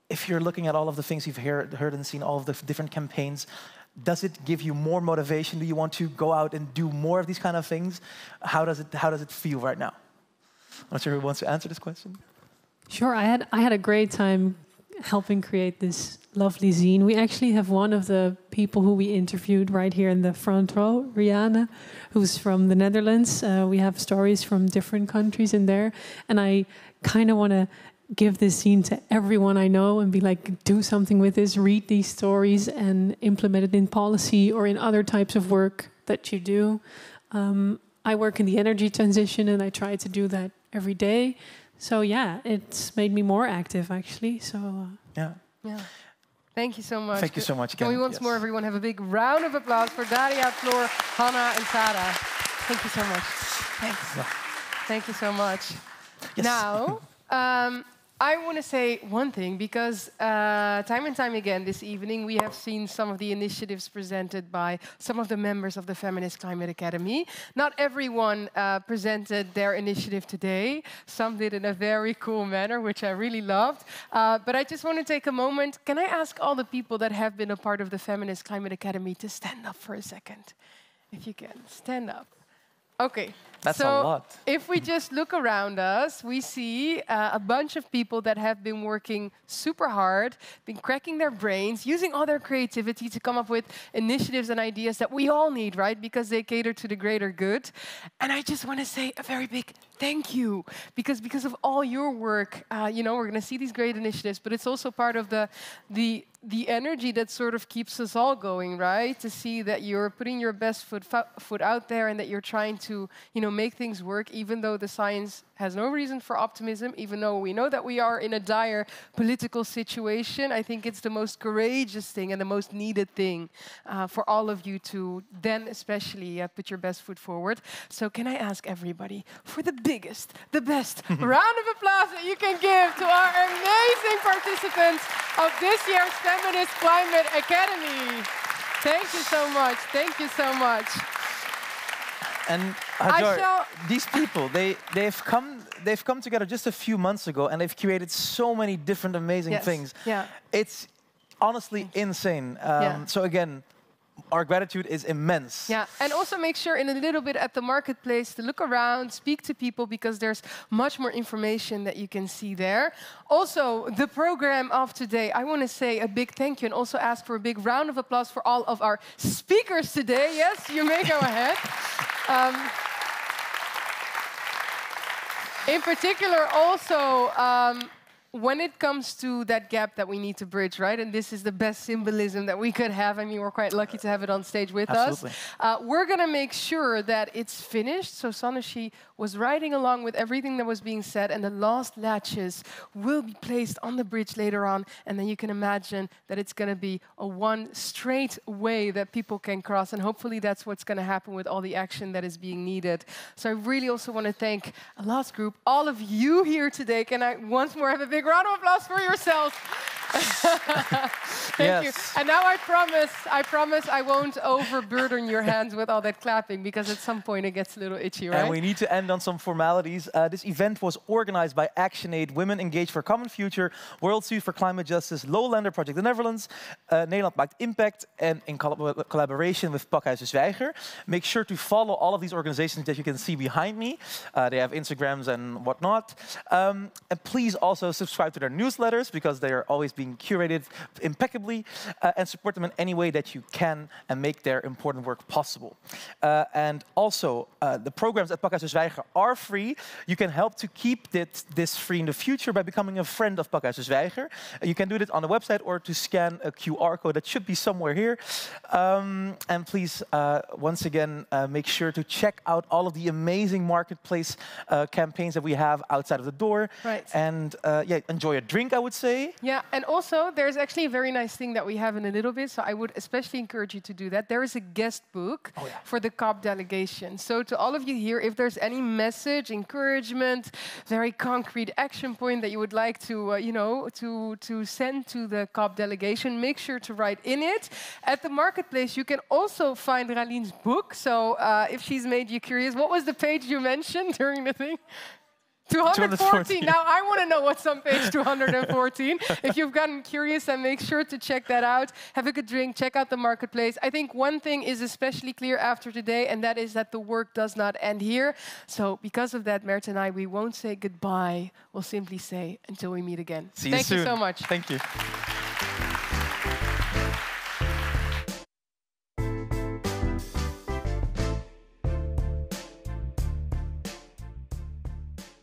if you're looking at all of the things you've heard and seen, all of the different campaigns, does it give you more motivation? Do you want to go out and do more of these kind of things? How does it feel right now? I'm not sure who wants to answer this question. Sure, I had a great time helping create this lovely zine. We actually have one of the people who we interviewed right here in the front row, Rihanna, who's from the Netherlands. We have stories from different countries in there, and I kind of want to give this zine to everyone I know and be like, do something with this, read these stories and implement it in policy or in other types of work that you do. I work in the energy transition and I try to do that every day. So yeah, it's made me more active actually. So yeah. Thank you so much. Thank you so much. Can we once more, everyone, have a big round of applause for Daria, Floor, Hannah, and Sarah. Thank you so much. Thanks. Thank you so much. Yes. Now, I want to say one thing, because time and time again this evening we have seen some of the initiatives presented by some of the members of the Feminist Climate Academy. Not everyone presented their initiative today. Some did in a very cool manner, which I really loved. But I just want to take a moment. Can I ask all the people that have been a part of the Feminist Climate Academy to stand up for a second? If you can, stand up. Okay. That's so a lot. If we just look around us, we see a bunch of people that have been working super hard, been cracking their brains, using all their creativity to come up with initiatives and ideas that we all need, right? Because they cater to the greater good. And I just want to say a very big thank you, because of all your work, you know, we're going to see these great initiatives, but it's also part of the energy that sort of keeps us all going, right? To see that you're putting your best foot out there and that you're trying to, you know, make things work, even though the science has no reason for optimism, even though we know that we are in a dire political situation. I think it's the most courageous thing and the most needed thing for all of you to then especially put your best foot forward. So can I ask everybody for the biggest, the best round of applause that you can give to our amazing participants of this year's Feminist Climate Academy. Thank you so much. Thank you so much. And these people, they've come together just a few months ago, and they've created so many different amazing things. Yeah. It's honestly insane. So again, our gratitude is immense. Yeah, and also make sure in a little bit at the marketplace to look around, speak to people, because there's much more information that you can see there. Also, the program of today, I want to say a big thank you and also ask for a big round of applause for all of our speakers today. Yes, you may go ahead. In particular, also, when it comes to that gap that we need to bridge, right? And this is the best symbolism that we could have. I mean, we're quite lucky to have it on stage with us. We're going to make sure that it's finished. So Sonashi was riding along with everything that was being said, and the last latches will be placed on the bridge later on. And then you can imagine that it's going to be a one straight way that people can cross. And hopefully that's what's going to happen with all the action that is being needed. So I really also want to thank a last group, all of you here today. Can I once more have a big round of applause for yourselves? Thank you. And now I promise I won't overburden your hands with all that clapping, because at some point it gets a little itchy, right? And we need to end on some formalities. This event was organized by ActionAid, Women Engaged for a Common Future, World Suite for Climate Justice, Lowlander Project the Netherlands, Nederland Maakt Impact, and in collaboration with Pakhuis de Zwijger. Make sure to follow all of these organizations that you can see behind me. They have Instagrams and whatnot. And please also subscribe to their newsletters, because they are always being curated impeccably, and support them in any way that you can and make their important work possible. And also, the programs at Pakhuis de Zwijger are free. You can help to keep this free in the future by becoming a friend of Pakhuis de Zwijger. You can do it on the website or to scan a QR code that should be somewhere here. And please, once again, make sure to check out all of the amazing marketplace campaigns that we have outside of the door. Right. And yeah, enjoy a drink, I would say. Yeah, and also there's actually a very nice thing that we have in a little bit, so I would especially encourage you to do that. There is a guest book for the COP delegation. So to all of you here, if there's any message, encouragement, very concrete action point that you would like to, you know, to send to the COP delegation, make sure to write in it. At the marketplace, you can also find Raline's book. So if she's made you curious, what was the page you mentioned during the thing? 214. Now I want to know what's on page 214. If you've gotten curious, then make sure to check that out. Have a good drink, check out the marketplace. I think one thing is especially clear after today, and that is that the work does not end here. So because of that, Mert and I, we won't say goodbye. We'll simply say until we meet again. See you soon. Thank you so much. Thank you.